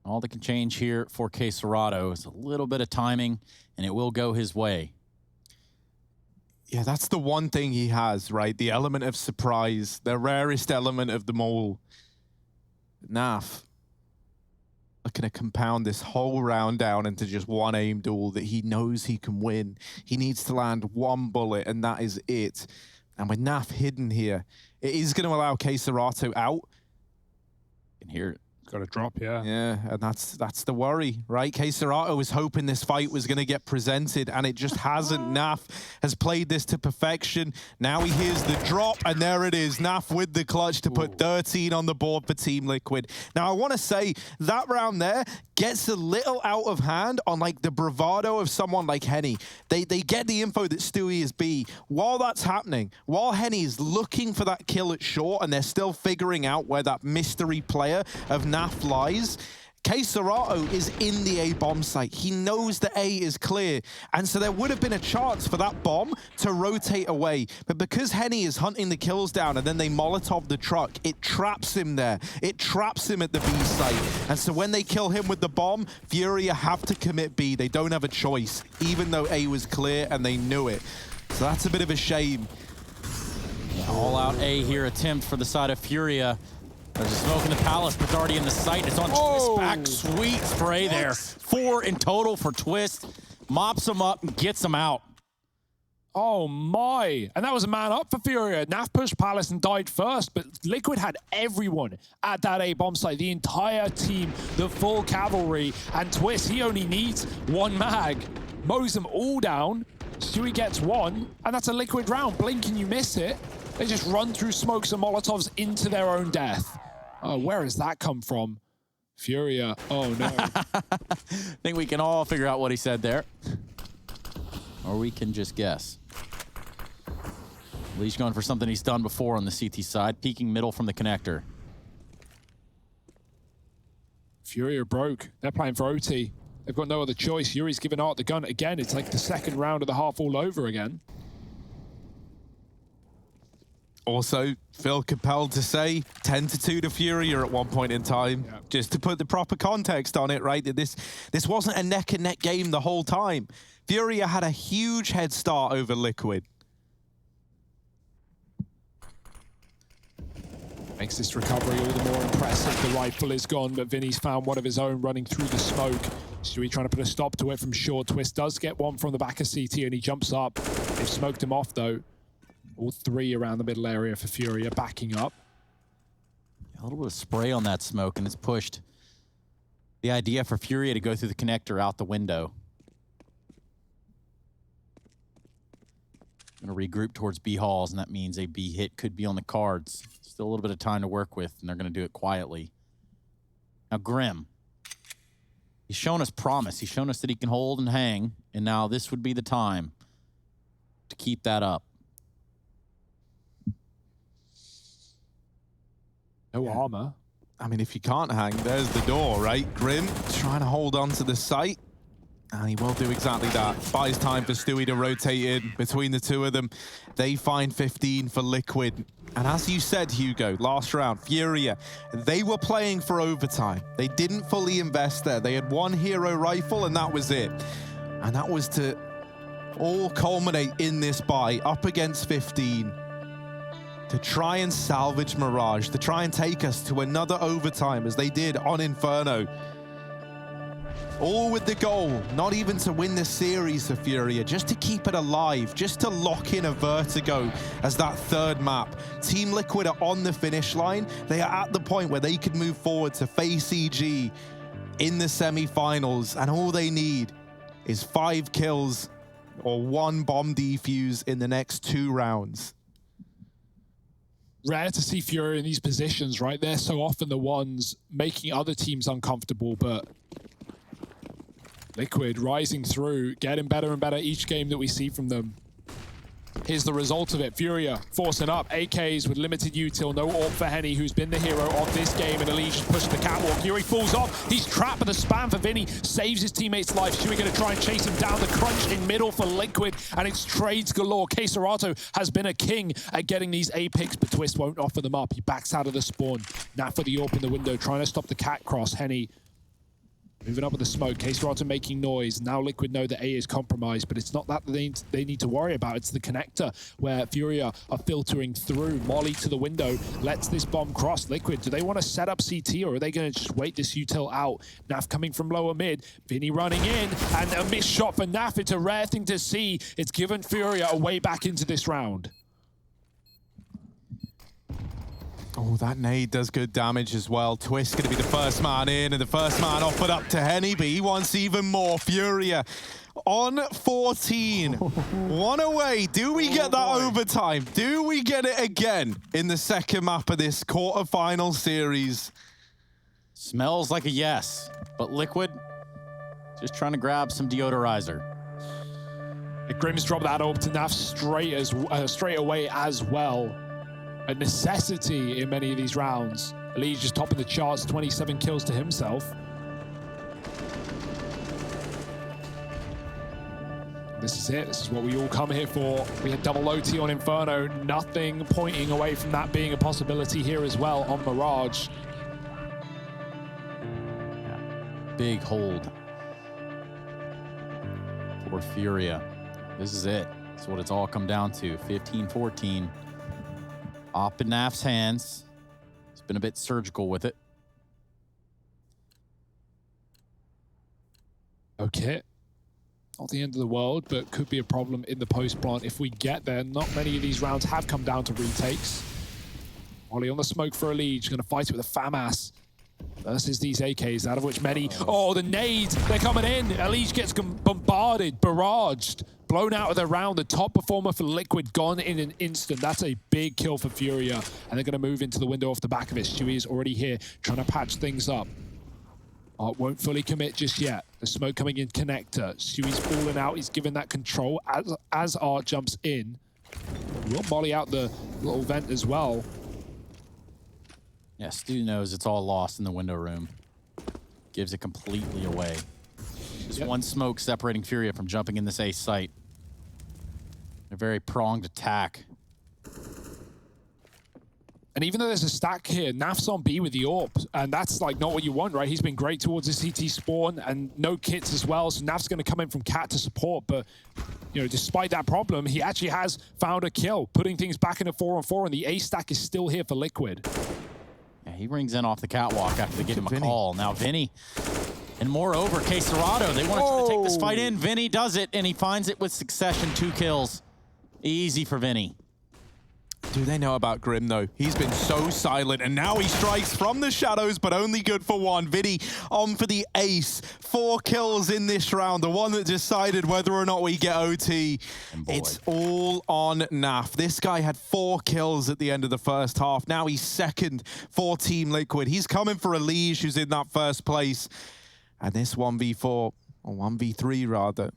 All that can change here for csgo is a little bit of timing, and it will go his way. Yeah, that's the one thing he has, right? The element of surprise, the rarest element of them all. NaF looking to compound this whole round down into just one aim duel that he knows he can win. He needs to land one bullet, and that is it. And with NaF hidden here, it is going to allow csgo out. You can hear it. Got a drop, yeah. Yeah, and that's the worry, right? csgo was hoping this fight was going to get presented, and it just hasn't. NaF has played this to perfection. Now he hears the drop, and there it is. NaF with the clutch to put 13 on the board for Team Liquid. Now, I want to say that round there gets a little out of hand on like the bravado of someone like Henny. They get the info that Stewie is B. While that's happening, while Henny is looking for that kill at short, and they're still figuring out where that mystery player of NaF lies, csgo is in the A bomb site. He knows the A is clear, and so there would have been a chance for that bomb to rotate away. But because Henny is hunting the kills down and then they Molotov the truck, it traps him there. It traps him at the B site. And so when they kill him with the bomb, FURIA have to commit B. They don't have a choice, even though A was clear and they knew it. So that's a bit of a shame. All out A here attempt for the side of FURIA. There's a smoke in the palace, but it's already in the sight. It's on Twist back. Sweet spray there. 4 in total for Twist. Mops him up and gets him out. Oh my. And that was a man up for FURIA. NaF pushed Palace and died first, but Liquid had everyone at that A bomb site. The entire team, the full cavalry. And Twist, he only needs 1 mag. Mows them all down. Stewie gets 1, and that's a Liquid round. Blink and you miss it. They just run through smokes and Molotovs into their own death. Oh, where has that come from? FURIA. Oh, no. I think we can all figure out what he said there. Or we can just guess. Leash going for something he's done before on the CT side. Peeking middle from the connector. FURIA broke. They're playing for OT. They've got no other choice. Yuri's giving Art the gun again. It's like the second round of the half all over again. Also, feel compelled to say 10-2 to FURIA at one point in time. Yeah. Just to put the proper context on it, right? That this wasn't a neck-and-neck game the whole time. FURIA had a huge head start over Liquid. Makes this recovery all the more impressive. The rifle is gone, but Vinny's found one of his own running through the smoke. Stewie trying to put a stop to it from short. Twist does get one from the back of CT, and he jumps up. They've smoked him off, though. All 3 around the middle area for FURIA, backing up. A little bit of spray on that smoke, and it's pushed the idea for FURIA to go through the connector out the window. Going to regroup towards B halls, and that means a B hit could be on the cards. Still a little bit of time to work with, and they're going to do it quietly. Now, Grim. He's shown us promise. He's shown us that he can hold and hang. And now this would be the time to keep that up. No armor. I mean, if you can't hang, there's the door, right? Grim trying to hold on to the site. And he will do exactly that. Buys time for Stewie to rotate in between the two of them. They find 15 for Liquid. And as you said, Hugo, last round, FURIA, they were playing for overtime. They didn't fully invest there. They had one hero rifle and that was it. And that was to all culminate in this buy up against 15 to try and salvage Mirage, to try and take us to another overtime as they did on Inferno. All with the goal, not even to win the series for FURIA, just to keep it alive, just to lock in a Vertigo as that third map. Team Liquid are on the finish line. They are at the point where they could move forward to face CG in the semi-finals, and all they need is 5 kills or 1 bomb defuse in the next 2 rounds. Rare to see FURIA in these positions, right? They're so often the ones making other teams uncomfortable, but Liquid rising through, getting better and better each game that we see from them. Here's the result of it. FURIA forcing up. AKs with limited util. No AWP for Henny, who's been the hero of this game. And Elise just pushing the catwalk. Fury falls off. He's trapped with a spam for Vinny. Saves his teammate's life. Stewie going to try and chase him down. The crunch in middle for Liquid. And it's trades galore. csgo has been a king at getting these A picks, but Twist won't offer them up. He backs out of the spawn. NaVi for the AWP in the window, trying to stop the cat cross. Henny moving up with the smoke. csgo making noise. Now Liquid know that A is compromised, but it's not that they need to worry about. It's the connector where FURIA are filtering through. Molly to the window, lets this bomb cross. Liquid, do they want to set up CT or are they going to just wait this util out? NaVi coming from lower mid. Vinny running in and a missed shot for NaVi. It's a rare thing to see. It's given FURIA a way back into this round. Oh, that nade does good damage as well. Twist going to be the first man in, and the first man offered up to Henny, but he wants even more. FURIA on 14. One away. Do we get that overtime? Do we get it again in the second map of this quarterfinal series? Smells like a yes, but Liquid just trying to grab some deodorizer. Grim's dropped that AWP to NaVi straight away as well. A necessity in many of these rounds. Elise just topping the charts, 27 kills to himself. This is it. This is what we all come here for. We had double OT on Inferno. Nothing pointing away from that being a possibility here as well on Mirage. Yeah. Big hold for FURIA. This is it. That's what it's all come down to. 15-14. Op in NaVi's hands. He's been a bit surgical with it. Okay. Not the end of the world, but could be a problem in the post plant if we get there. Not many of these rounds have come down to retakes. Molly on the smoke for Elise. Going to fight it with a FAMAS versus these AKs, out of which many... Oh, the nades! They're coming in! Elise gets bombarded, barraged, blown out of the round. The top performer for Liquid gone in an instant. That's a big kill for FURIA. And they're going to move into the window off the back of it. Stewie is already here, trying to patch things up. Art won't fully commit just yet. The smoke coming in connector. Stewie's falling out. He's given that control as Art jumps in. We'll Molly out the little vent as well. Yeah, Stu knows it's all lost in the window room. Gives it completely away. Just one smoke separating FURIA from jumping in this A site. A very pronged attack. And even though there's a stack here, NaVi's on B with the AWP, and that's like not what you want, right? He's been great towards his CT spawn and no kits as well, so NaVi's going to come in from Cat to support, but you know, despite that problem, he actually has found a kill, putting things back in a 4-on-4, and the A stack is still here for Liquid. Yeah, he rings in off the catwalk after they give him a call. Now Vinny, and moreover, csgo, they wanted to take this fight in. Vinny does it, and he finds it with succession, 2 kills. Easy for Vinny. Do they know about Grim, though? He's been so silent, and now he strikes from the shadows, but only good for one. Vidi on for the ace. 4 kills in this round, the one that decided whether or not we get OT. It's all on NaV. This guy had 4 kills at the end of the first half. Now he's second for Team Liquid. He's coming for Elige, who's in that first place. And this 1v4, or 1v3 rather,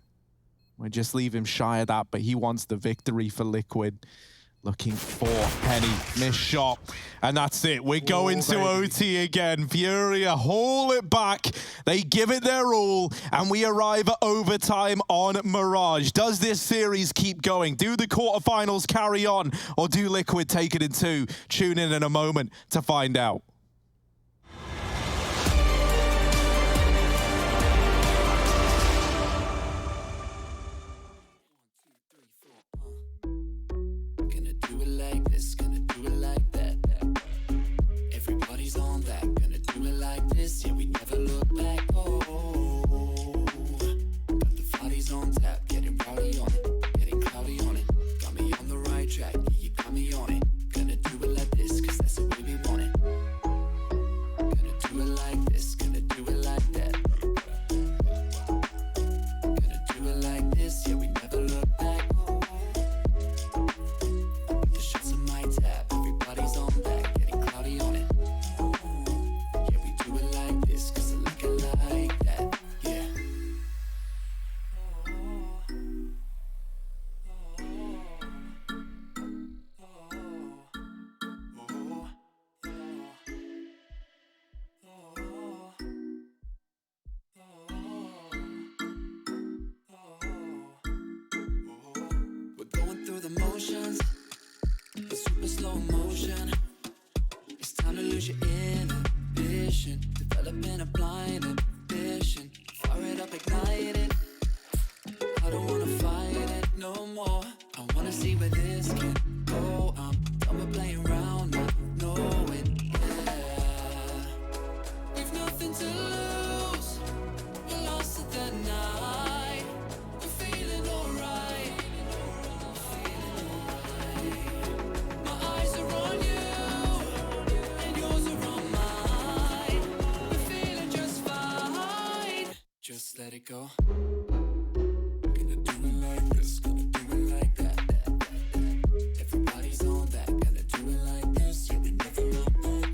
we'll just leave him shy of that, but he wants the victory for Liquid. Looking for Penny, missed shot, and that's it. We're going to OT again. FURIA haul it back. They give it their all, and we arrive at overtime on Mirage. Does this series keep going? Do the quarterfinals carry on, or do Liquid take it in 2? Tune in a moment to find out. Yeah, we never look back. Oh, got the bodies on tap, getting rowdy on it, getting cloudy on it. Got me on the right track, yeah, you got me on it. Gonna do it like this, cause that's the way we want it. Gonna do it like this, gonna do it like that. Gonna do it like this, yeah, we never look back. The shots on my tap, everybody's on back, getting cloudy on it. The super slow motion. It's time to lose your inhibition. Developing a blind ambition. Fire it up, ignite it. I don't wanna fight it no more. I wanna see where this can go. I'm done with playing around, I know it. Yeah. We've nothing to lose. We're lost at that night. We're feeling alright. Just let it go. Gonna do it like this, gonna do it like that. Everybody's on that, gonna do it like this. Yeah, we never look back.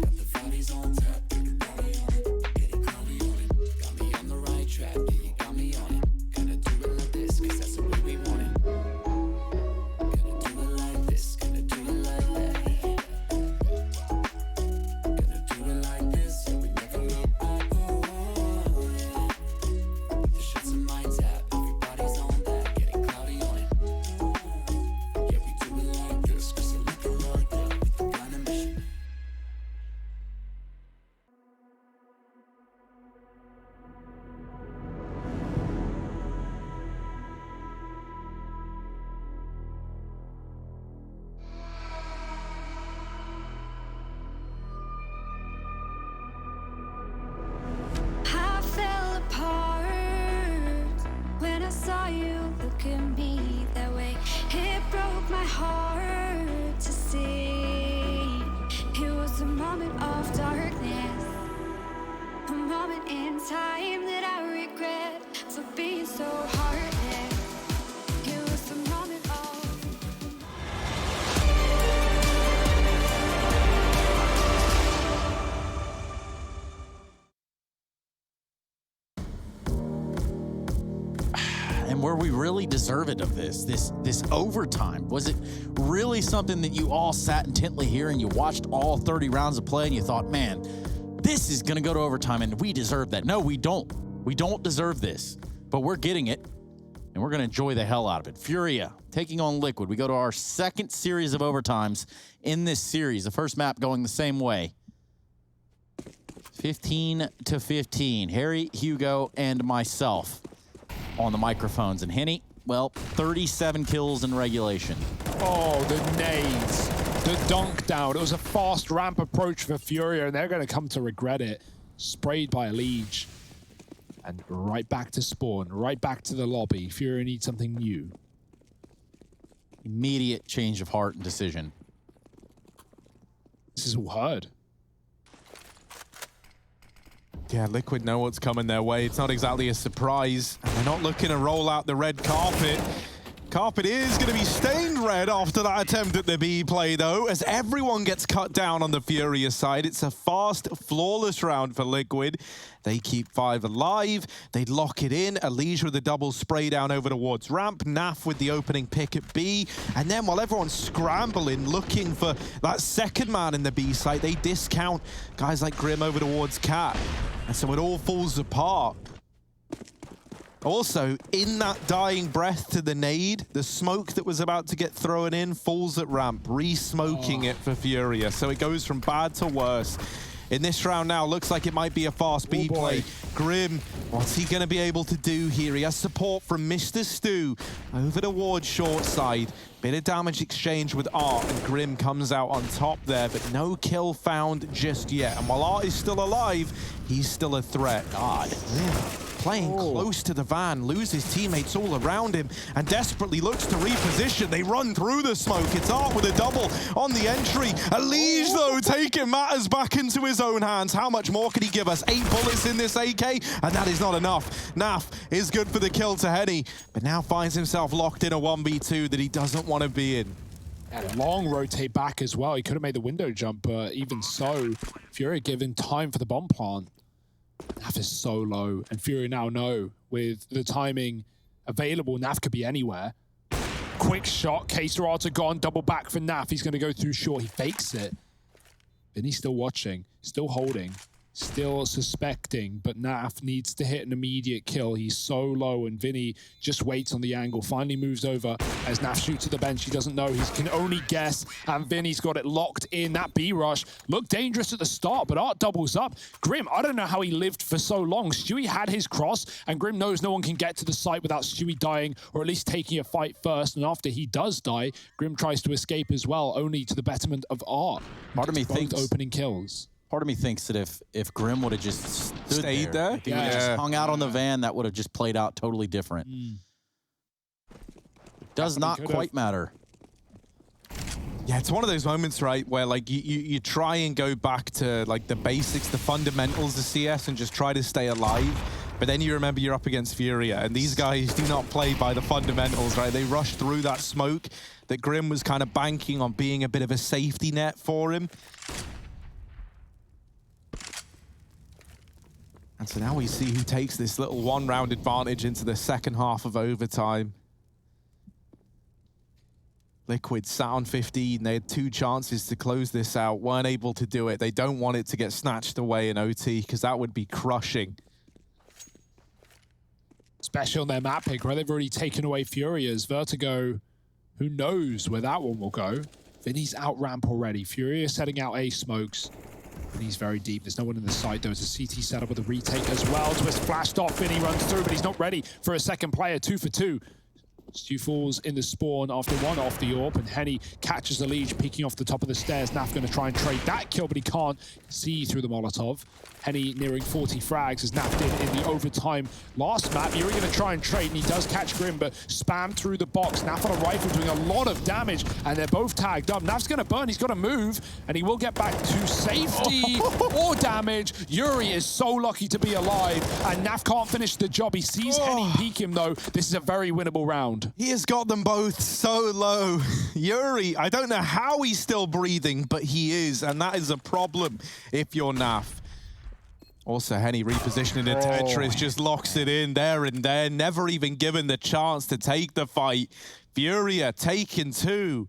Got the bodies on tap, getting rowdy on it, getting cloudy on it. Got me on the right track, yeah, you got me on it. Gonna do it like this, cause that's the way we want it. Gonna do it like this, gonna do it like that. Gonna do it like this, yeah, we never look. Look at me that way. It broke my heart to see. It was a moment of darkness, a moment in time that I regret for being so heartless. It was a moment of And were we really deserving of this overtime? Was it really something that you all sat intently here and you watched all 30 rounds of play and you thought, man, this is gonna go to overtime and we deserve that? No, we don't. We don't deserve this, but we're getting it and we're gonna enjoy the hell out of it. FURIA taking on Liquid. We go to our second series of overtimes in this series. The first map going the same way. 15-15. Harry, Hugo, and myself on the microphones. And Henny, well, 37 kills in regulation. Oh, the nades, the dunk down. It was a fast ramp approach for FURIA, and they're going to come to regret it. Sprayed by Elige. And right back to spawn, right back to the lobby. FURIA needs something new. Immediate change of heart and decision. This is all heard. Yeah, Liquid know what's coming their way. It's not exactly a surprise. And they're not looking to roll out the red carpet. Carpet is going to be stained red after that attempt at the B play, though, as everyone gets cut down on the FURIA side. It's a fast, flawless round for Liquid. They keep 5 alive. They lock it in. Elijah with a double spray down over towards ramp. NaV with the opening pick at B. And then while everyone's scrambling, looking for that second man in the B site, they discount guys like Grim over towards Cat. And so it all falls apart. Also, in that dying breath to the nade, the smoke that was about to get thrown in falls at ramp, re-smoking it for FURIA. So it goes from bad to worse. In this round now, looks like it might be a fast B play. Grim, what's he going to be able to do here? He has support from Mr. Stu over towards short side. Bit of damage exchange with Art, and Grim comes out on top there, but no kill found just yet. And while Art is still alive, he's still a threat. God. Playing close to the van, loses teammates all around him, and desperately looks to reposition. They run through the smoke. It's Art with a double on the entry. Elige, though, taking matters back into his own hands. How much more can he give us? 8 bullets in this AK, and that is not enough. NaV is good for the kill to Henny, but now finds himself locked in a 1v2 that he doesn't want to be in. And a long rotate back as well. He could have made the window jump, but even so, FURIA given time for the bomb plant. NaV is so low, and FURIA now know with the timing available, NaV could be anywhere. Quick shot, K-Serata gone, double back for NaV. He's going to go through short. He fakes it. Vinny's still watching, still holding, still suspecting, but NaV needs to hit an immediate kill. He's so low, and Vinny just waits on the angle, finally moves over as NaV shoots to the bench. He doesn't know, he can only guess, and Vinny's got it locked in. That B rush looked dangerous at the start, but Art doubles up. Grim, I don't know how he lived for so long. Stewie had his cross, and Grim knows no one can get to the site without Stewie dying, or at least taking a fight first, and after he does die, Grim tries to escape as well, only to the betterment of Art. Part of me thinks opening kills. Part of me thinks that if Grim would have just stayed there, if he would have just hung out on the van, that would have just played out totally different. Does not quite matter. Yeah, it's one of those moments, right, where like you try and go back to like the basics, the fundamentals of CS, and just try to stay alive. But then you remember you're up against FURIA, and these guys do not play by the fundamentals, right? They rush through that smoke that Grim was kind of banking on being a bit of a safety net for him. And so now we see who takes this little one-round advantage into the second half of overtime. Liquid sat on 15. They had 2 chances to close this out, weren't able to do it. They don't want it to get snatched away in OT, because that would be crushing. Especially on their map pick, right? They've already taken away FURIA's. Vertigo, who knows where that one will go. Vinny's out ramp already. FURIA setting out A smokes. And he's very deep. There's no one in the site. There was a CT setup with a retake as well. Twist flashed off. Vinny runs through, but he's not ready for a second player. 2 for 2. Stu falls in the spawn after 1 off the AWP, and Henny catches the lead, peeking off the top of the stairs. NaV going to try and trade that kill, but he can't see through the Molotov. Henny nearing 40 frags as NaV did in the overtime last map. Yuri going to try and trade, and he does catch Grim, but spam through the box. NaV on a rifle doing a lot of damage, and they're both tagged up. NaV's going to burn, he's got to move, and he will get back to safety or damage. Yuri is so lucky to be alive, and NaV can't finish the job. He sees Henny peek him, though. This is a very winnable round. He has got them both so low. Yuri, I don't know how he's still breathing, but he is, and that is a problem if you're NaV. Also, Henny repositioning the Tetris, just locks it in there and then, never even given the chance to take the fight. FURIA taking 2.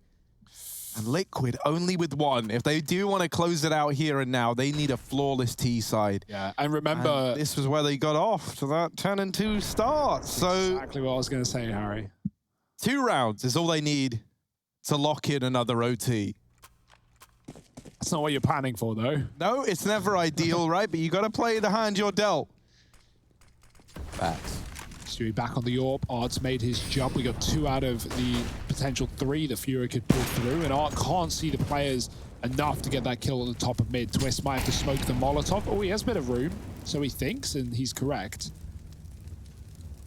And Liquid only with 1. If they do want to close it out here and now, they need a flawless T side. Yeah, and remember... this was where they got off to that 10-2 start. So exactly what I was going to say, Harry. 2 rounds is all they need to lock in another OT. That's not what you're planning for, though. No, it's never ideal, right? But you got to play the hand you're dealt. Facts. Stewie back on the AWP. Art's made his jump. We got 2 out of the potential 3 that FURIA could pull through, and Art can't see the players enough to get that kill at the top of mid. Twist might have to smoke the Molotov. Oh, he has a bit of room, so he thinks, and he's correct.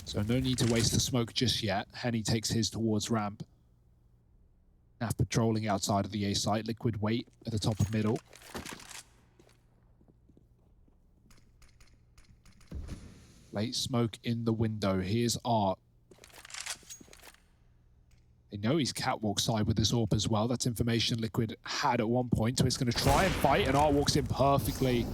So no need to waste the smoke just yet. Henny takes his towards ramp. NaV patrolling outside of the A site. Liquid wait at the top of middle. Late smoke in the window. Here's Art. They know he's catwalk side with his AWP as well. That's information Liquid had at one point. So he's going to try and fight, and Art walks in perfectly.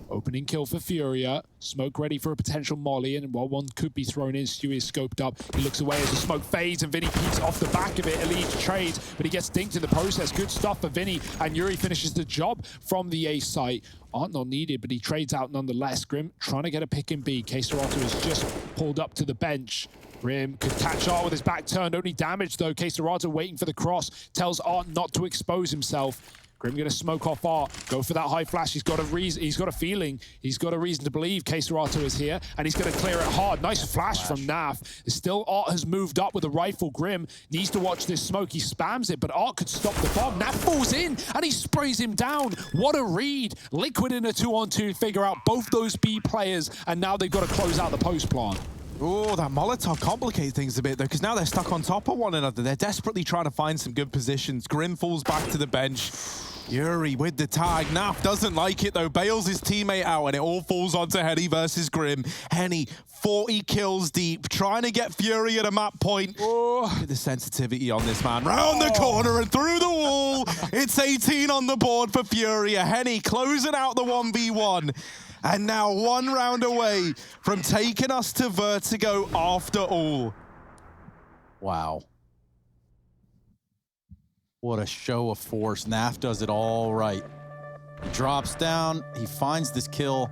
Opening kill for Furia. Smoke ready for a potential molly, and while one could be thrown in, Stewie is scoped up. He looks away as the smoke fades, and Vinny peeks off the back of it. Elite trades, but he gets dinked in the process. Good stuff for Vinny, and Yuri finishes the job from the A site. Aren't not needed, but he trades out nonetheless. Grim trying to get a pick in B. K-Serrato is just pulled up to the bench. Grim could catch Art with his back turned. Only damage though. K-Serrato waiting for the cross. Tells Art not to expose himself. Grim gonna smoke off Art. Go for that high flash. He's got a reason. He's got a feeling. He's got a reason to believe K-Serrato is here, and he's gonna clear it hard. Nice flash from NaV. Still, Art has moved up with a rifle. Grim needs to watch this smoke. He spams it, but Art could stop the bomb. NaV falls in, and he sprays him down. What a read! Liquid in a 2-on-2, figure out both those B players, and now they've got to close out the post plant. Oh, that Molotov complicates things a bit, though, because now they're stuck on top of one another. They're desperately trying to find some good positions. Grim falls back to the bench. Yuri with the tag. NaV doesn't like it, though. Bails his teammate out, and it all falls onto Henny versus Grim. Henny, 40 kills deep, trying to get Fury at a map point. Oh. Look at the sensitivity on this man. Round the corner and through the wall. It's 18 on the board for Furia. Henny closing out the 1v1. And now 1 round away from taking us to Vertigo after all. Wow. What a show of force. NaV does it all right. He drops down, he finds this kill,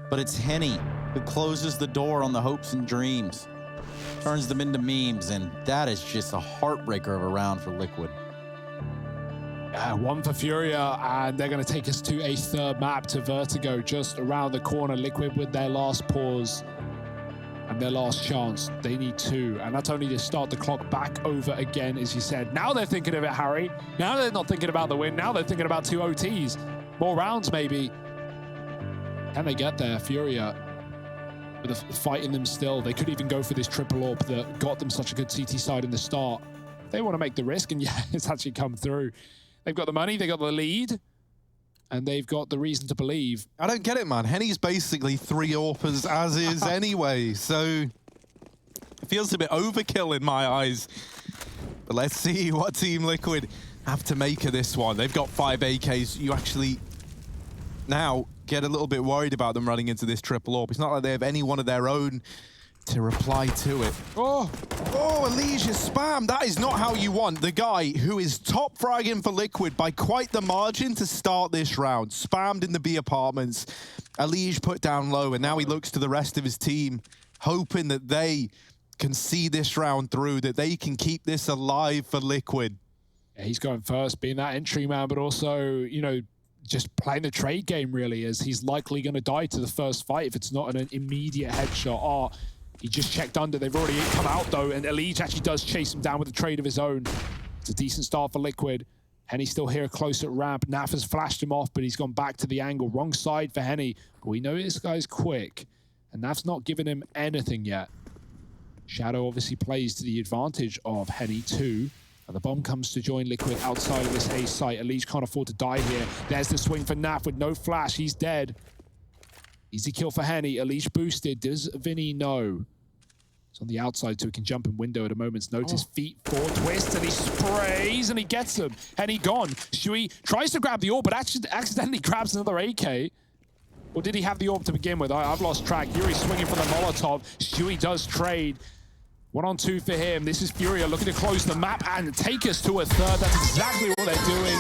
but it's Henny who closes the door on the hopes and dreams, turns them into memes, and that is just a heartbreaker of a round for Liquid. One for Furia, and they're going to take us to a third map to Vertigo, just around the corner. Liquid with their last pause and their last chance. They need 2, and that's only to start the clock back over again, as you said. Now they're thinking of it, Harry. Now they're not thinking about the win. Now they're thinking about 2 OTs. More rounds, maybe. Can they get there? Furia with a fight in them still. They could even go for this triple AWP that got them such a good CT side in the start. They want to make the risk, and yeah, it's actually come through. They've got the money, they got the lead, and they've got the reason to believe. I don't get it, man. Henny's basically 3 AWPers as is anyway, so it feels a bit overkill in my eyes. But let's see what Team Liquid have to make of this one. They've got 5 AKs. You actually now get a little bit worried about them running into this triple AWP. It's not like they have any one of their own to reply to it. Oh, Elijah spam. That is not how you want the guy who is top fragging for Liquid by quite the margin to start this round. Spammed in the B apartments. Elijah put down low, and now he looks to the rest of his team, hoping that they can see this round through, that they can keep this alive for Liquid. Yeah, he's going first, being that entry man, but also, you know, just playing the trade game, really, as he's likely going to die to the first fight if it's not an immediate headshot. He just checked under. They've already come out, though, and Elite actually does chase him down with a trade of his own. It's a decent start for Liquid. Henny's still here close at ramp. NaV has flashed him off, but he's gone back to the angle. Wrong side for Henny. But we know this guy's quick, and NaV's not giving him anything yet. Shadow obviously plays to the advantage of Henny, too. And the bomb comes to join Liquid outside of this A site. Elite can't afford to die here. There's the swing for NaV with no flash. He's dead. Easy kill for Henny. Elise boosted. Does Vinny know? It's on the outside, so he can jump in window at a moment's notice. Feet 4 twists, and he sprays, and he gets him. Henny gone. Shui tries to grab the orb, but actually accidentally grabs another AK. Or did he have the orb to begin with? I've lost track. Yuri swinging for the Molotov. Shui does trade. 1-on-2 for him. This is Furia looking to close the map and take us to a third. That's exactly what they're doing.